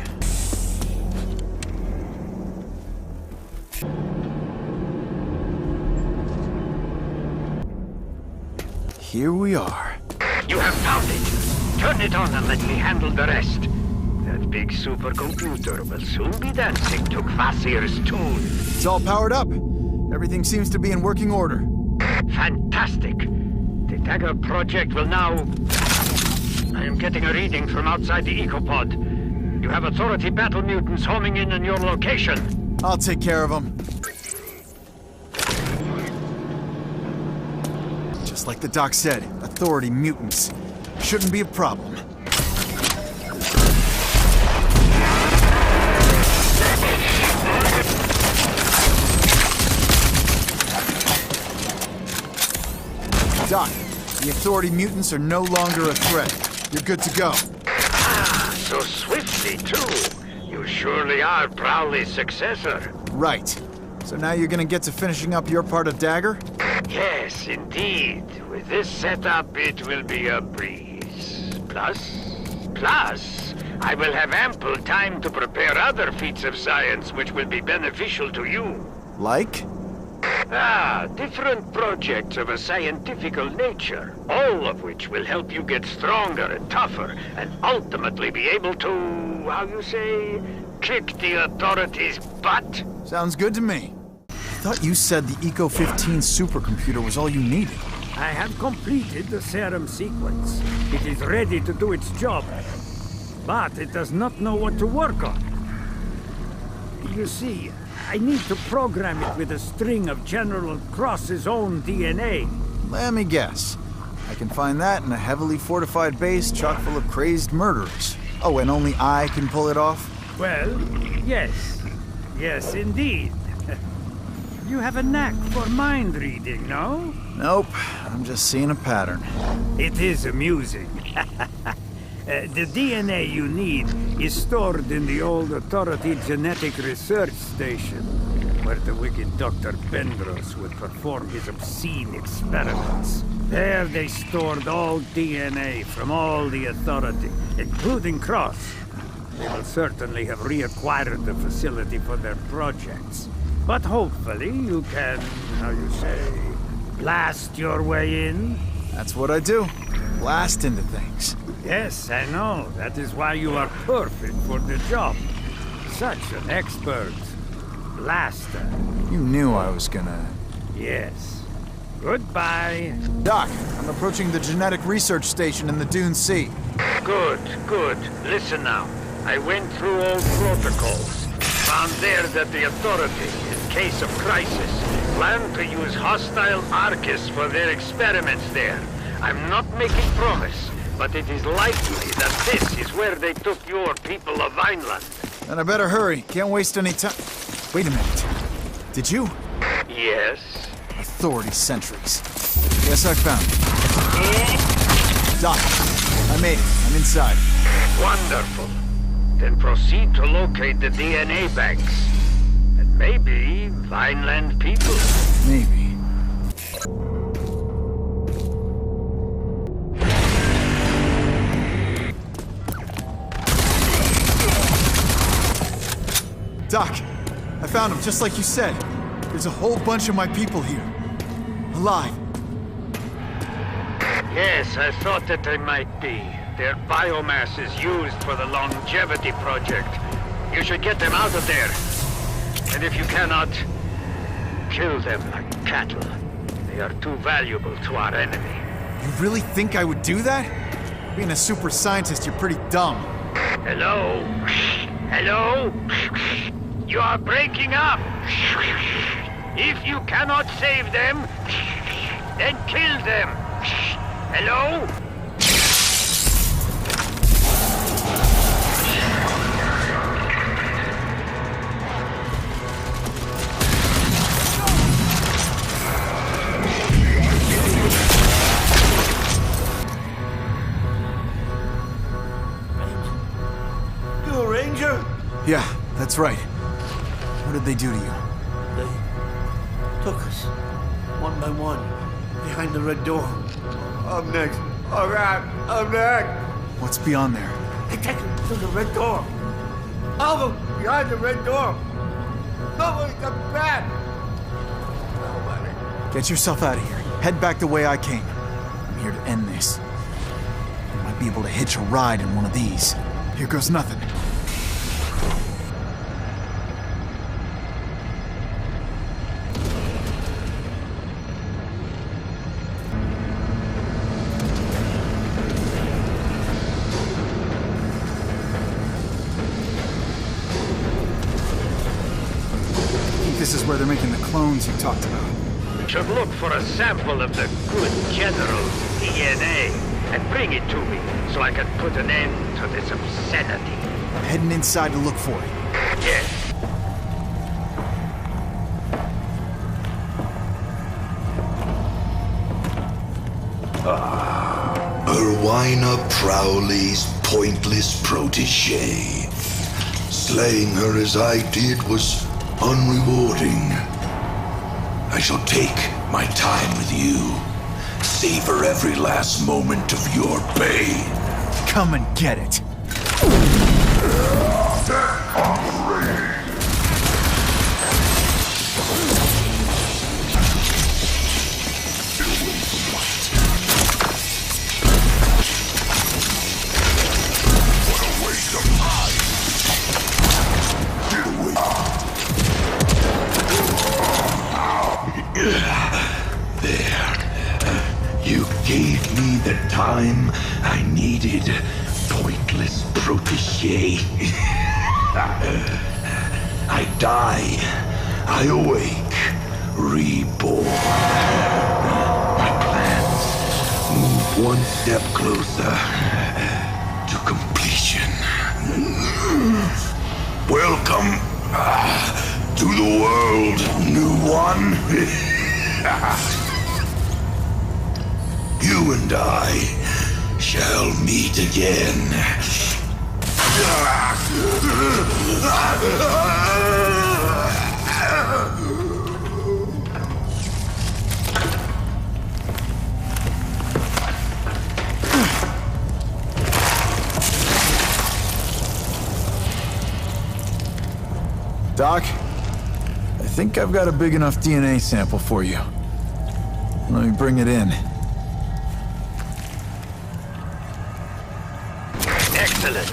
Here we are. You have found it. Turn it on and let me handle the rest. That big supercomputer will soon be dancing to Kvasir's tune. It's all powered up. Everything seems to be in working order. Fantastic. The Dagger project will now... I am getting a reading from outside the EcoPod. You have Authority battle mutants homing in on your location. I'll take care of them. Just like the doc said, Authority mutants. Shouldn't be a problem. Doc, the Authority mutants are no longer a threat. You're good to go. Ah, so swiftly, too. You surely are Prowley's successor. Right. So now you're gonna get to finishing up your part of Dagger? Yes, indeed. With this setup, it will be a breeze. Plus, I will have ample time to prepare other feats of science which will be beneficial to you. Like? Different projects of a scientifical nature, all of which will help you get stronger and tougher, and ultimately be able to, how you say, kick the Authority's butt. Sounds good to me. I thought you said the Eco-15 supercomputer was all you needed. I have completed the serum sequence. It is ready to do its job. But it does not know what to work on. You see, I need to program it with a string of General Cross's own DNA. Let me guess. I can find that in a heavily fortified base chock full of crazed murderers. Oh, and only I can pull it off? Well, yes. Yes, indeed. You have a knack for mind reading, no? Nope, I'm just seeing a pattern. It is amusing. The DNA you need is stored in the old Authority Genetic Research Station, where the wicked Dr. Bendros would perform his obscene experiments. There they stored all DNA from all the Authority, including Cross. They will certainly have reacquired the facility for their projects. But hopefully you can, how you say, blast your way in? That's what I do. Blast into things. Yes, I know. That is why you are perfect for the job. Such an expert blaster. You knew I was gonna... Yes. Goodbye. Doc, I'm approaching the genetic research station in the Dune Sea. Good, good. Listen now. I went through all protocols. Found there that the Authority, in case of crisis, planned to use hostile Archists for their experiments there. I'm not making promise, but it is likely that this is where they took your people of Vineland. Then I better hurry. Can't waste any time. Wait a minute. Did you? Yes? Authority sentries. Guess I found it. Doc, I made it. I'm inside. Wonderful. Then proceed to locate the DNA banks. And maybe Vineland people. Maybe. Doc, I found him just like you said. There's a whole bunch of my people here. Alive. Yes, I thought that they might be. Their biomass is used for the longevity project. You should get them out of there. And if you cannot, kill them like cattle. They are too valuable to our enemy. You really think I would do that? Being a super scientist, you're pretty dumb. Hello? Hello? You are breaking up. If you cannot save them, then kill them. Hello? You a ranger? Yeah, that's right. What did they do to you? They took us, one by one, behind the red door. I'm next. All right, I'm next. What's beyond there? They take us to the red door. I'll go behind the red door. Nobody comes back. Nobody. Get yourself out of here. Head back the way I came. I'm here to end this. I might be able to hitch a ride in one of these. Here goes nothing. This is where they're making the clones you talked about. We should look for a sample of the good general's DNA and bring it to me so I can put an end to this obscenity. I'm heading inside to look for it. Yes. Erwina Prowley's pointless protege. Slaying her as I did was unrewarding. I shall take my time with you. Savor every last moment of your pain. Come and get it. Death on the range. What a waste of time. Get away. There. You gave me the time I needed, pointless protege. I die. I awake. Reborn. My plans move one step closer to completion. Welcome to the world, new one. You and I shall meet again. Doc, I think I've got a big enough DNA sample for you. Let me bring it in. Excellent.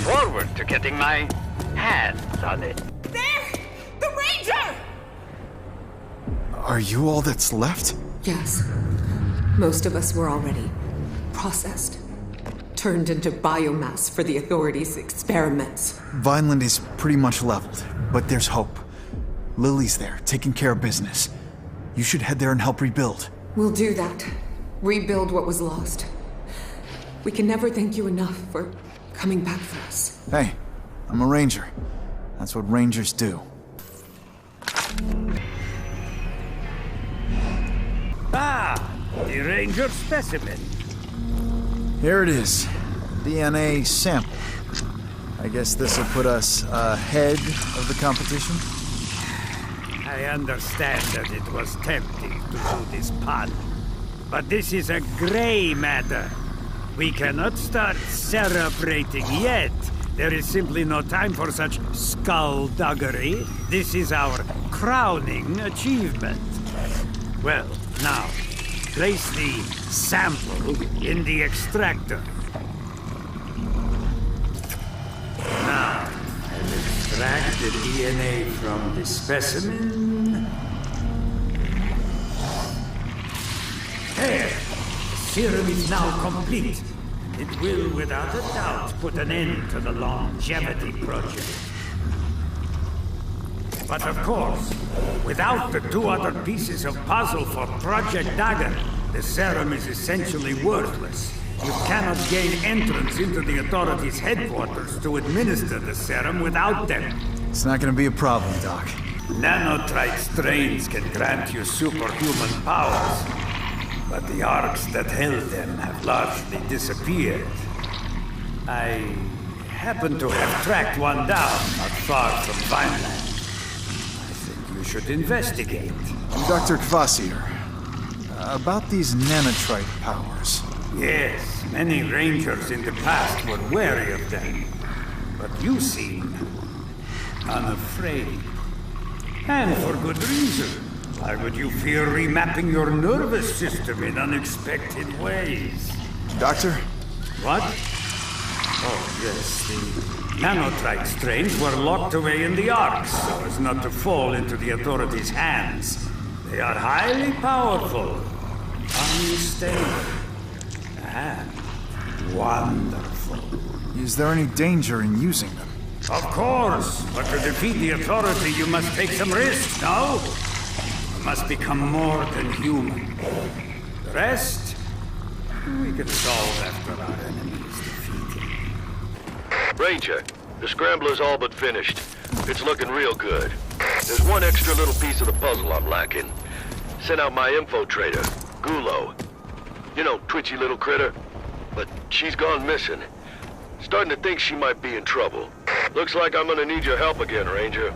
Forward to getting my hands on it. There! The Ranger! Are you all that's left? Yes. Most of us were already processed. Turned into biomass for the authorities' experiments. Vineland is pretty much leveled, but there's hope. Lily's there, taking care of business. You should head there and help rebuild. We'll do that. Rebuild what was lost. We can never thank you enough for coming back for us. Hey, I'm a ranger. That's what rangers do. Ah, the ranger specimen. Here it is. DNA sample. I guess this will put us ahead of the competition? I understand that it was tempting to do this pun, but this is a gray matter. We cannot start celebrating yet. There is simply no time for such skullduggery. This is our crowning achievement. Well, now, place the sample in the extractor. Now, I'll extract the DNA from the specimen. There! The serum is now complete. It will, without a doubt, put an end to the longevity project. But of course, without the 2 other pieces of puzzle for Project Dagger, the serum is essentially worthless. You cannot gain entrance into the authorities' headquarters to administer the serum without them. It's not gonna be a problem, Doc. Nanotrite strains can grant you superhuman powers, but the arcs that held them have largely disappeared. I happen to have tracked one down not far from Vineland. You should investigate. Dr. Kvasir, about these nanotrite powers. Yes, many rangers in the past were wary of them. But you seem unafraid. And for good reason. Why would you fear remapping your nervous system in unexpected ways? Doctor? What? Oh, yes, the Nanotrite strains were locked away in the arcs so as not to fall into the authorities' hands. They are highly powerful, unstable, and wonderful. Is there any danger in using them? Of course, but to defeat the authority you must take some risks, no? You must become more than human. The rest, we can solve after our enemies defeated. Ranger, the scrambler's all but finished. It's looking real good. There's one extra little piece of the puzzle I'm lacking. Sent out my info trader, Gulo. You know, twitchy little critter. But she's gone missing. Starting to think she might be in trouble. Looks like I'm gonna need your help again, Ranger.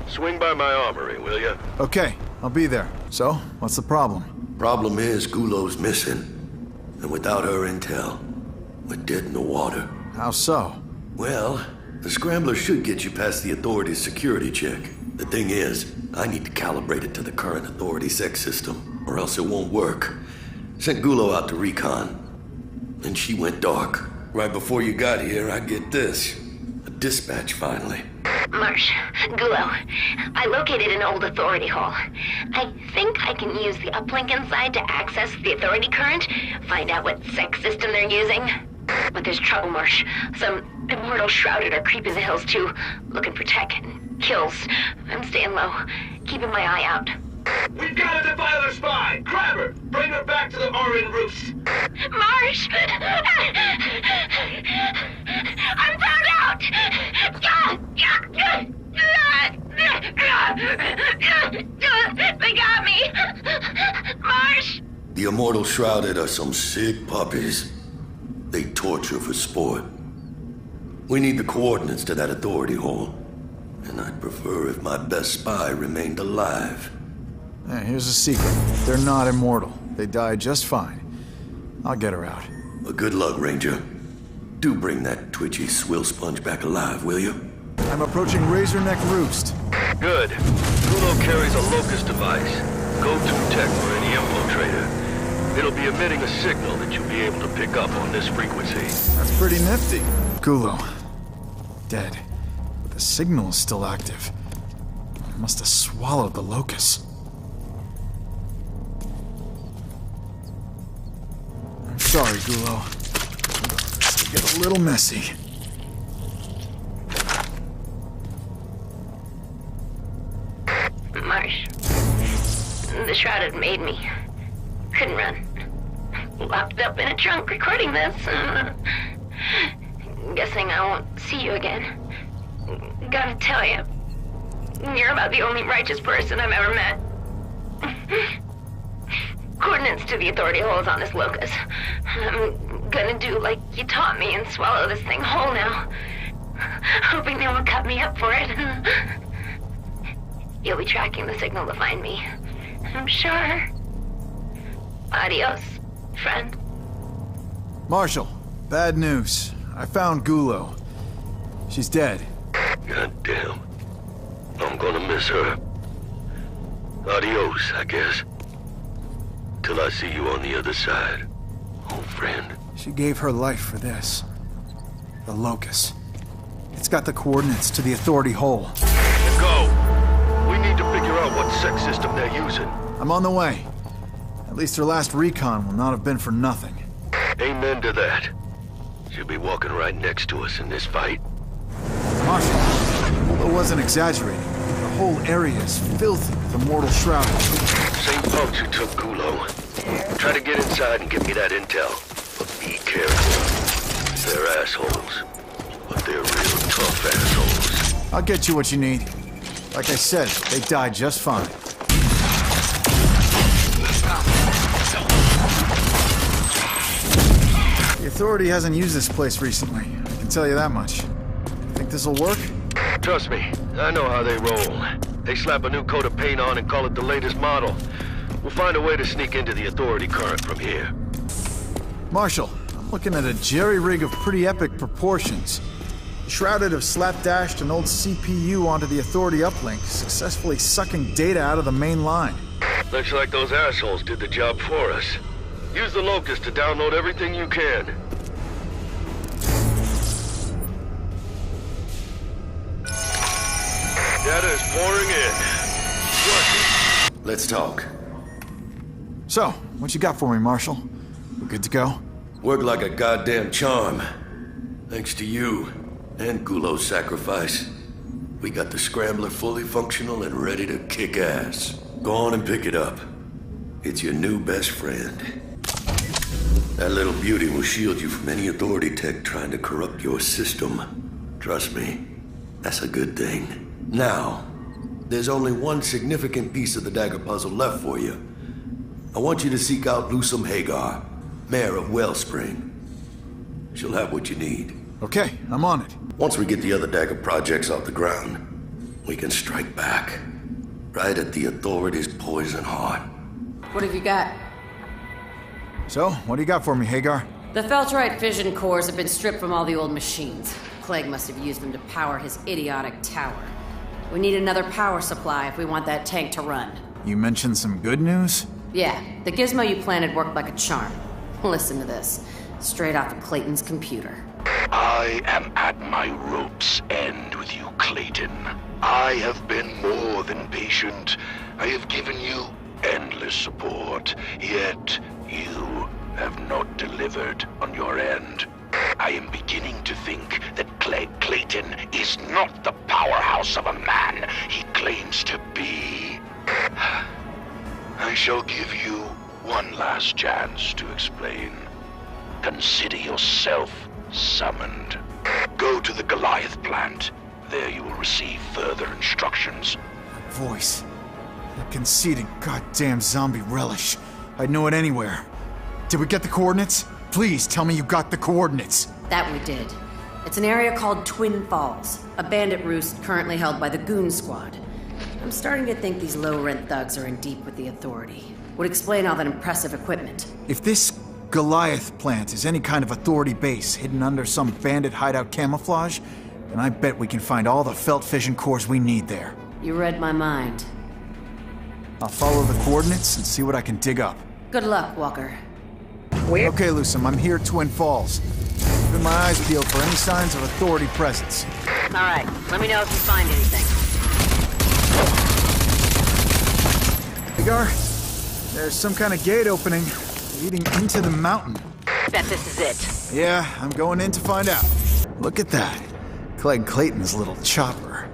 Swing by my armory, will ya? Okay, I'll be there. So, what's the problem? Problem is, Gulo's missing. And without her intel, we're dead in the water. How so? Well, the scrambler should get you past the authorities' security check. The thing is, I need to calibrate it to the current authority sex system, or else it won't work. Sent Gulo out to recon. Then she went dark. Right before you got here, I get this. A dispatch, finally. Marsh, Gulo, I located an old authority hall. I think I can use the uplink inside to access the authority current, find out what sex system they're using. But there's trouble, Marsh. Some Immortal Shrouded are creeping the hills too, looking for tech and kills. I'm staying low, keeping my eye out. We've got a Defiler spy! Grab her! Bring her back to the Orin Roost! Marsh! I'm found out! They got me! Marsh! The Immortal Shrouded are some sick puppies. They torture for sport. We need the coordinates to that authority hole. And I'd prefer if my best spy remained alive. Hey, here's a secret. They're not immortal. They die just fine. I'll get her out. Well, good luck, Ranger. Do bring that twitchy swill sponge back alive, will you? I'm approaching Razorneck Roost. Good. Kulo carries a locust device. Go-to tech for any infiltrator. It'll be emitting a signal that you'll be able to pick up on this frequency. That's pretty nifty. Kulo. Dead. But the signal is still active. I must have swallowed the locust. I'm sorry, Kulo. It's get a little messy. Marsh. The Shrouded made me. Couldn't run. Locked up in a trunk recording this. Guessing I won't see you again. Gotta tell you, you're about the only righteous person I've ever met. Coordinates to the authority holes on this locus. I'm gonna do like you taught me and swallow this thing whole now. Hoping they won't cut me up for it. You'll be tracking the signal to find me, I'm sure. Adios, friend. Marshal, bad news. I found Gulo. She's dead. God damn. I'm gonna miss her. Adios, I guess. Till I see you on the other side, old friend. She gave her life for this. The locus. It's got the coordinates to the authority hole. Go! We need to figure out what sex system they're using. I'm on the way. At least her last recon will not have been for nothing. Amen to that. She'll be walking right next to us in this fight. Marshal, Gulo wasn't exaggerating. The whole area is filthy with immortal shrouded. Same punks who took Gulo. Try to get inside and get me that intel. But be careful. They're assholes. But they're real tough assholes. I'll get you what you need. Like I said, they died just fine. The Authority hasn't used this place recently. I can tell you that much. Think this'll work? Trust me, I know how they roll. They slap a new coat of paint on and call it the latest model. We'll find a way to sneak into the Authority current from here. Marshal, I'm looking at a jerry-rig of pretty epic proportions. The Shrouded have slapdashed an old CPU onto the Authority uplink, successfully sucking data out of the main line. Looks like those assholes did the job for us. Use the Locust to download everything you can. Data is pouring in. Let's talk. So, what you got for me, Marshal? We good to go? Worked like a goddamn charm. Thanks to you and Gulo's sacrifice, we got the Scrambler fully functional and ready to kick ass. Go on and pick it up. It's your new best friend. That little beauty will shield you from any Authority tech trying to corrupt your system. Trust me, that's a good thing. Now, there's only one significant piece of the dagger puzzle left for you. I want you to seek out Lusum Hagar, Mayor of Wellspring. She'll have what you need. Okay, I'm on it. Once we get the other dagger projects off the ground, we can strike back. Right at the Authority's poison heart. What have you got? So, what do you got for me, Hagar? The Feltrite fission cores have been stripped from all the old machines. Clegg must have used them to power his idiotic tower. We need another power supply if we want that tank to run. You mentioned some good news? Yeah, the gizmo you planted worked like a charm. Listen to this, straight off of Clayton's computer. I am at my rope's end with you, Clayton. I have been more than patient. I have given you endless support, yet you have not delivered on your end. I am beginning to think that not the powerhouse of a man he claims to be. I shall give you one last chance to explain. Consider yourself summoned. Go to the Goliath plant. There you will receive further instructions. That voice. That conceited goddamn zombie relish. I'd know it anywhere. Did we get the coordinates? Please tell me you got the coordinates. That we did. It's an area called Twin Falls, a bandit roost currently held by the Goon Squad. I'm starting to think these low-rent thugs are in deep with the Authority. Would explain all that impressive equipment. If this Goliath plant is any kind of Authority base hidden under some bandit hideout camouflage, then I bet we can find all the felt fission cores we need there. You read my mind. I'll follow the coordinates and see what I can dig up. Good luck, Walker. Okay, Lucem, I'm here at Twin Falls. Keeping my eyes peeled for any signs of Authority presence. All right, let me know if you find anything. Hagar, there's some kind of gate opening leading into the mountain. Bet this is it. Yeah, I'm going in to find out. Look at that. Clegg Clayton's little chopper.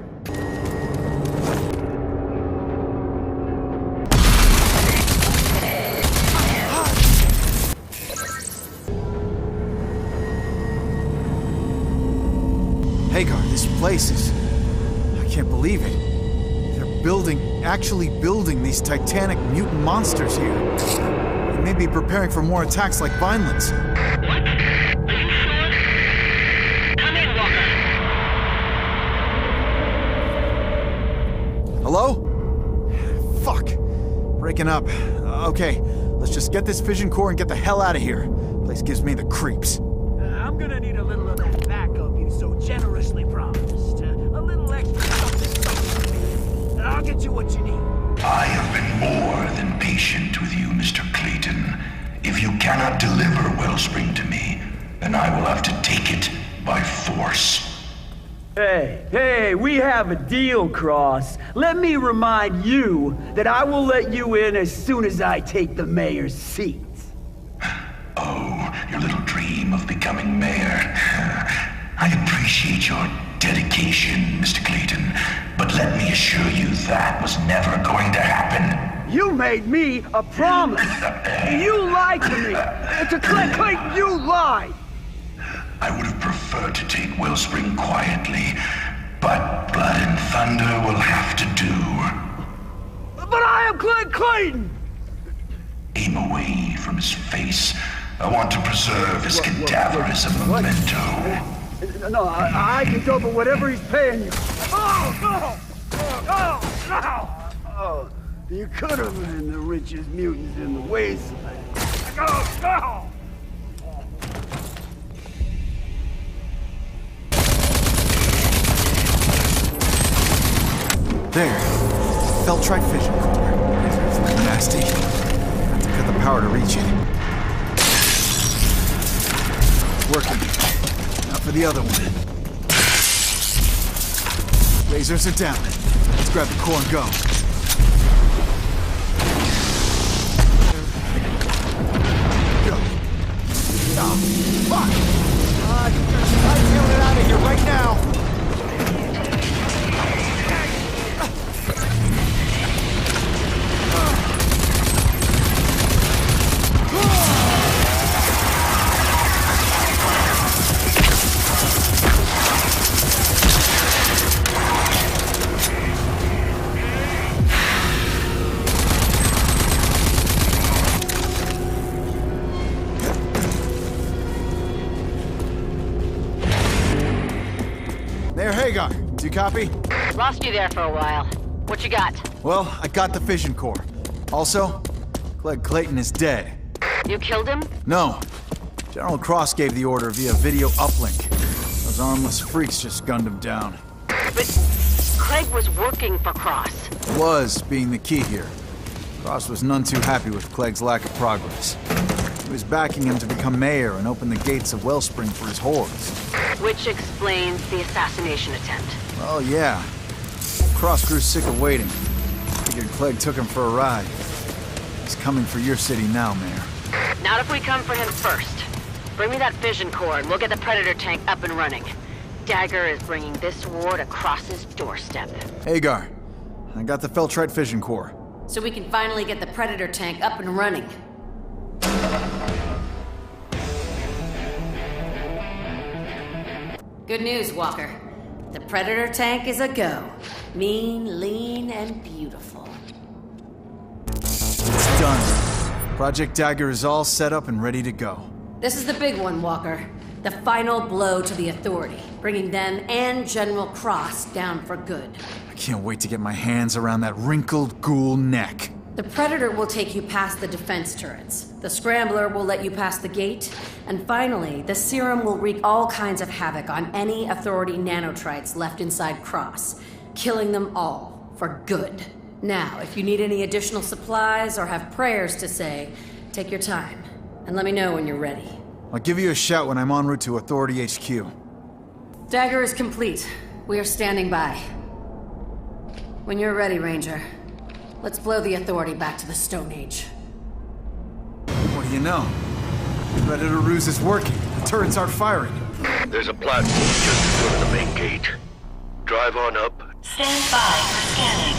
Hagar, this place is... I can't believe it. They're actually building these titanic mutant monsters here. They may be preparing for more attacks like Vineland's. What? Are you sure? Come in, Walker. Hello? Fuck. Breaking up. Okay, let's just get this fission core and get the hell out of here. Place gives me the creeps. I'm gonna need a little of that backup you so generously promised. A little extra something. I'll get you what you need. I have been more than patient with you, Mr. Clayton. If you cannot deliver Wellspring to me, then I will have to take it by force. Hey, we have a deal, Cross. Let me remind you that I will let you in as soon as I take the mayor's seat. Oh, your little dream of becoming mayor. I appreciate your dedication, Mr. Clayton, but let me assure you that was never going to happen. You made me a promise. You lied to me. To Clayton, you lied. I would have preferred to take Wellspring quietly, but Blood and Thunder will have to do. But I am Clayton! Aim away from his face. I want to preserve his cadaver as a memento. No, I can go for whatever he's paying you. Oh, no! Oh, you could have been the richest mutants in the wasteland. Oh, There. Nanotrite fission core. It's nasty. Have to cut the power to reach it. Working. Now for the other one. Lasers are down. Let's grab the core and go. Go. Oh, fuck! I'm peeling it out of here right now! Hagar, do you copy? Lost you there for a while. What you got? Well, I got the fission core. Also, Clegg Clayton is dead. You killed him? No. General Cross gave the order via video uplink. Those armless freaks just gunned him down. But Craig was working for Cross. Was being the key here. Cross was none too happy with Clegg's lack of progress. He was backing him to become mayor and open the gates of Wellspring for his hordes. Which explains the assassination attempt. Oh, yeah. Cross grew sick of waiting. Figured Clegg took him for a ride. He's coming for your city now, Mayor. Not if we come for him first. Bring me that fission core and we'll get the Predator tank up and running. Dagger is bringing this war to Cross's doorstep. Hagar, I got the Feltrite Fission Core. So we can finally get the Predator tank up and running. Good news, Walker. The Predator tank is a go. Mean, lean, and beautiful. It's done. Project Dagger is all set up and ready to go. This is the big one, Walker. The final blow to the Authority, bringing them and General Cross down for good. I can't wait to get my hands around that wrinkled ghoul neck. The Predator will take you past the defense turrets. The Scrambler will let you past the gate. And finally, the Serum will wreak all kinds of havoc on any Authority Nanotrites left inside Cross, killing them all for good. Now, if you need any additional supplies or have prayers to say, take your time and let me know when you're ready. I'll give you a shout when I'm en route to Authority HQ. Dagger is complete. We are standing by. When you're ready, Ranger. Let's blow the Authority back to the Stone Age. What do you know? Predator ruse is working. The turrets aren't firing. There's a platform just in front of the main gate. Drive on up. Stand by for scanning.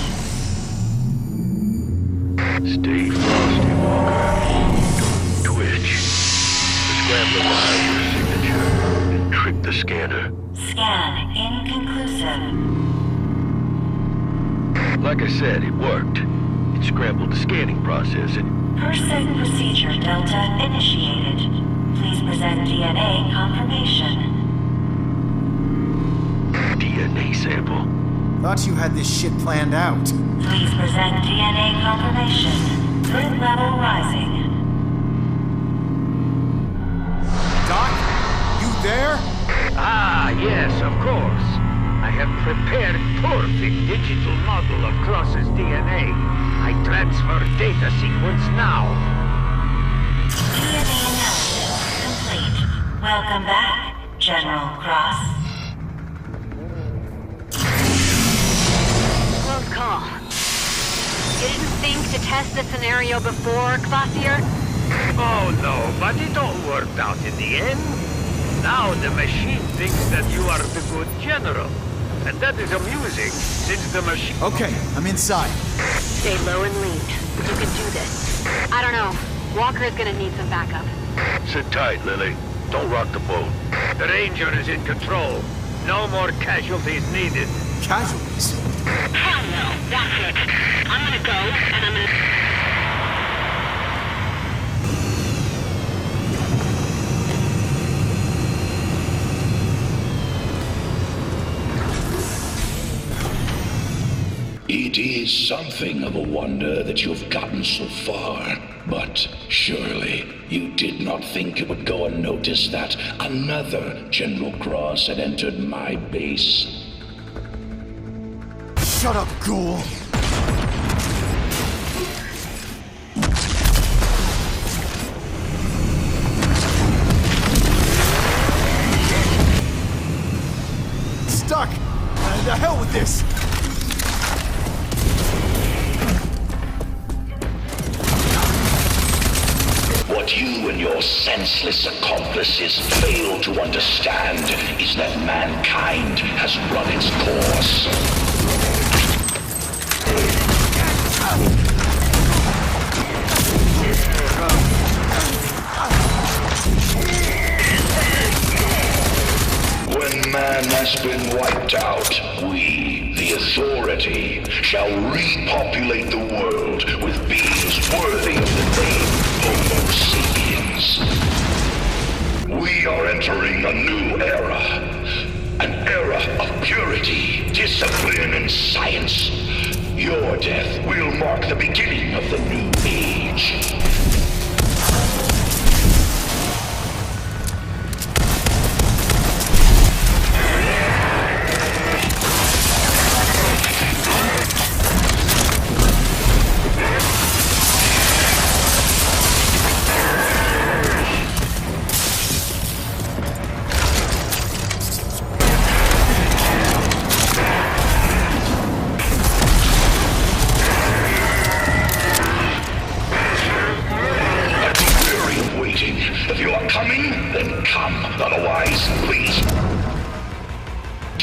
Stay frosty, Walker. Don't twitch. The Scrambler will have your signature and trick the scanner. Scan inconclusive. Like I said, it worked. It scrambled the scanning process and... Person procedure Delta initiated. Please present DNA confirmation. DNA sample? Thought you had this shit planned out. Please present DNA confirmation. Threat level rising. Doc? You there? Ah, yes, of course. I have prepared perfect digital model of Cross's DNA. I transfer data sequence now. DNA analysis complete. Welcome back, General Cross. Close call. You didn't think to test the scenario before, Kvasir? Oh no, but it all worked out in the end. Now the machine thinks that you are the good general. And that is amusing, since the machine... Okay, I'm inside. Stay low and lean. You can do this. I don't know. Walker's gonna need some backup. Sit tight, Lily. Don't rock the boat. The Ranger is in control. No more casualties needed. Casualties? Hell no. That's it. I'm gonna go, and I'm gonna... It is something of a wonder that you've gotten so far, but surely you did not think it would go unnoticed that another General Cross had entered my base. Shut up, ghoul! Stuck! The hell with this! What you and your senseless accomplices fail to understand is that mankind has run its course. When man has been wiped out, we, the Authority, shall repopulate the world with beings worthy of the name Homo sapiens. We are entering a new era. An era of purity, discipline, and science. Your death will mark the beginning of the new age.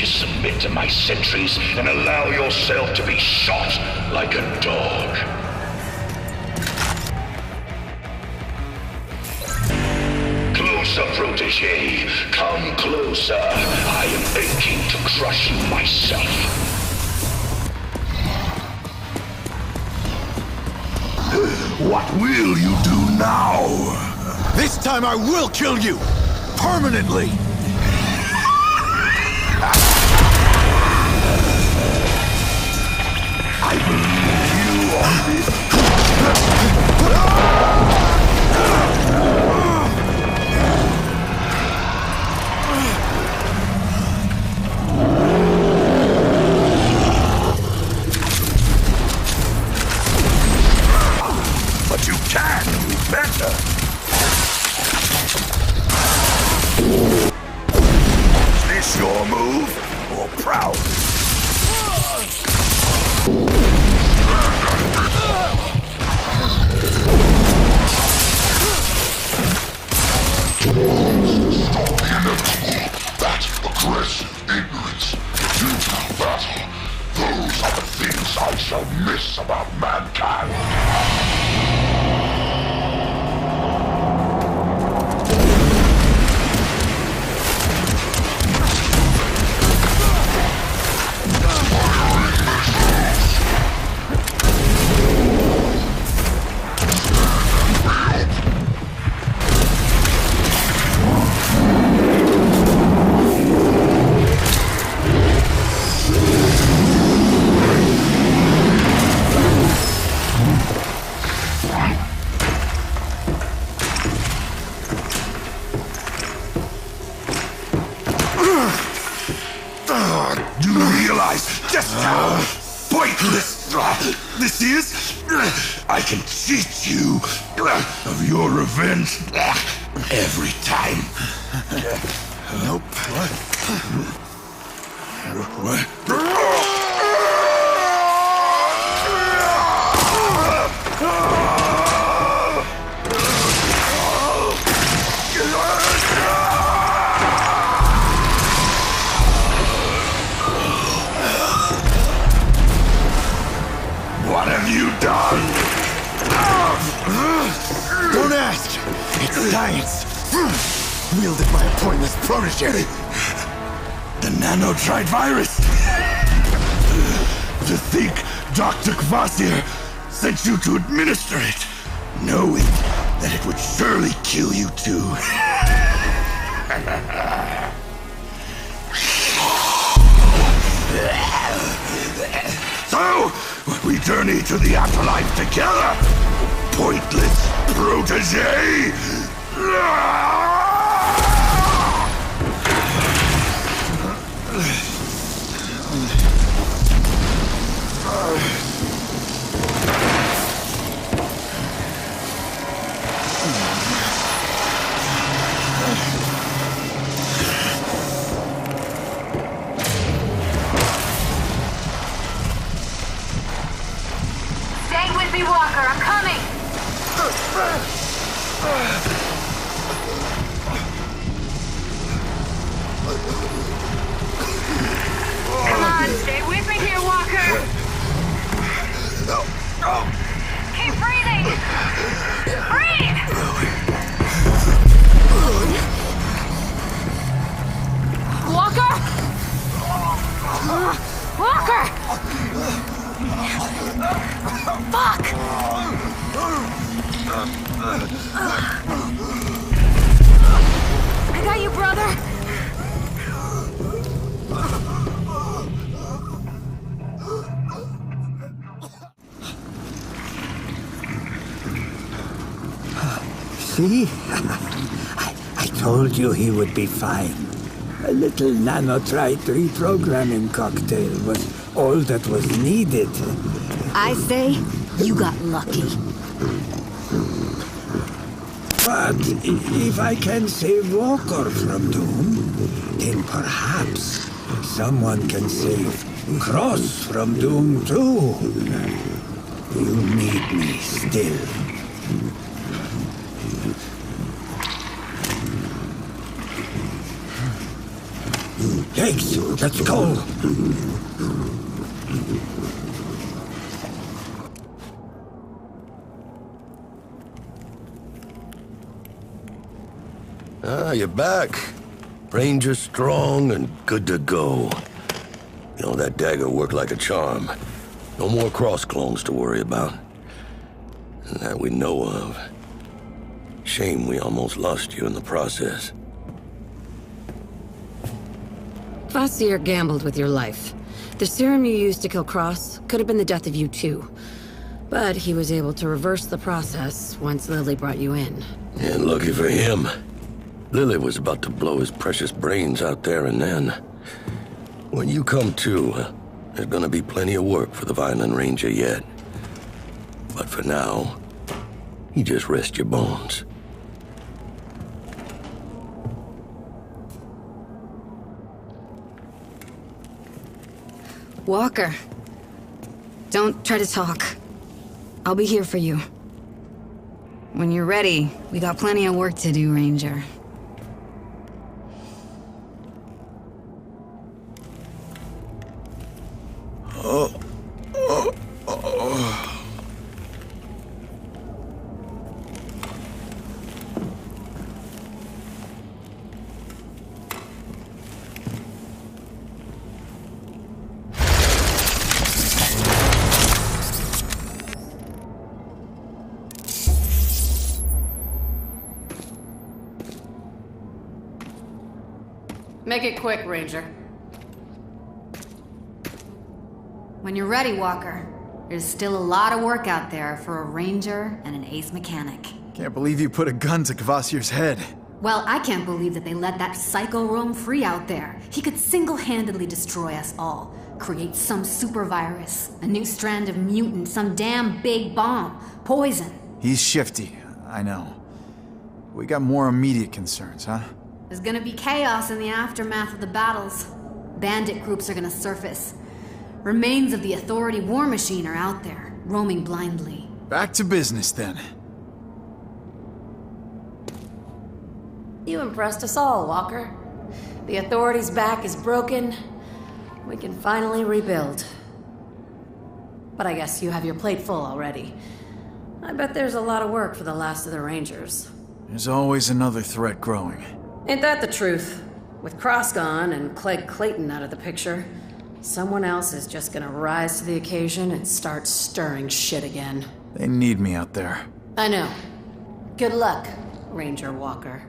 to submit to my sentries and allow yourself to be shot like a dog. Closer, protege. Come closer. I am aching to crush you myself. What will you do now? This time I will kill you! Permanently! I believe you on this. But you can do better. Is this your move or proud? That aggressive ignorance, futile battle, those are the things I shall miss about mankind. You realize just how pointless this is? I can cheat you of your revenge every time. Nope. What have you done? Don't ask! It's science! Wielded by a pointless protege! The Nanotrite virus! To think Dr. Kvasir sent you to administer it, knowing that it would surely kill you too. So, we journey to the afterlife together, pointless protege! Stay with me, Walker. I'm coming. Come on, stay with me here, Walker. Keep breathing. Breathe. Walker. Walker. Fuck! I got you, brother! See? I told you he would be fine. A little nanotrite reprogramming cocktail was all that was needed. I say, you got lucky. But if I can save Walker from doom, then perhaps someone can save Cross from doom too. You need me still. Jakes, let's go. Ah, you're back. Ranger strong and good to go. You know, that dagger worked like a charm. No more cross clones to worry about. That we know of. Shame we almost lost you in the process. Kvasir gambled with your life. The serum you used to kill Cross could have been the death of you too. But he was able to reverse the process once Lily brought you in. And lucky for him. Lily was about to blow his precious brains out there and then. When you come to, there's gonna be plenty of work for the Violent Ranger yet. But for now, you just rest your bones. Walker, don't try to talk. I'll be here for you. When you're ready, we got plenty of work to do, Ranger. Make it quick, Ranger. When you're ready, Walker. There's still a lot of work out there for a ranger and an ace mechanic. Can't believe you put a gun to Kvasir's head. Well, I can't believe that they let that psycho roam free out there. He could single-handedly destroy us all. Create some super virus, a new strand of mutant, some damn big bomb, poison. He's shifty, I know. We got more immediate concerns, huh? There's gonna be chaos in the aftermath of the battles. Bandit groups are gonna surface. Remains of the Authority war machine are out there, roaming blindly. Back to business, then. You impressed us all, Walker. The Authority's back is broken. We can finally rebuild. But I guess you have your plate full already. I bet there's a lot of work for the last of the Rangers. There's always another threat growing. Ain't that the truth? With Cross gone and Clegg Clayton out of the picture, someone else is just gonna rise to the occasion and start stirring shit again. They need me out there. I know. Good luck, Ranger Walker.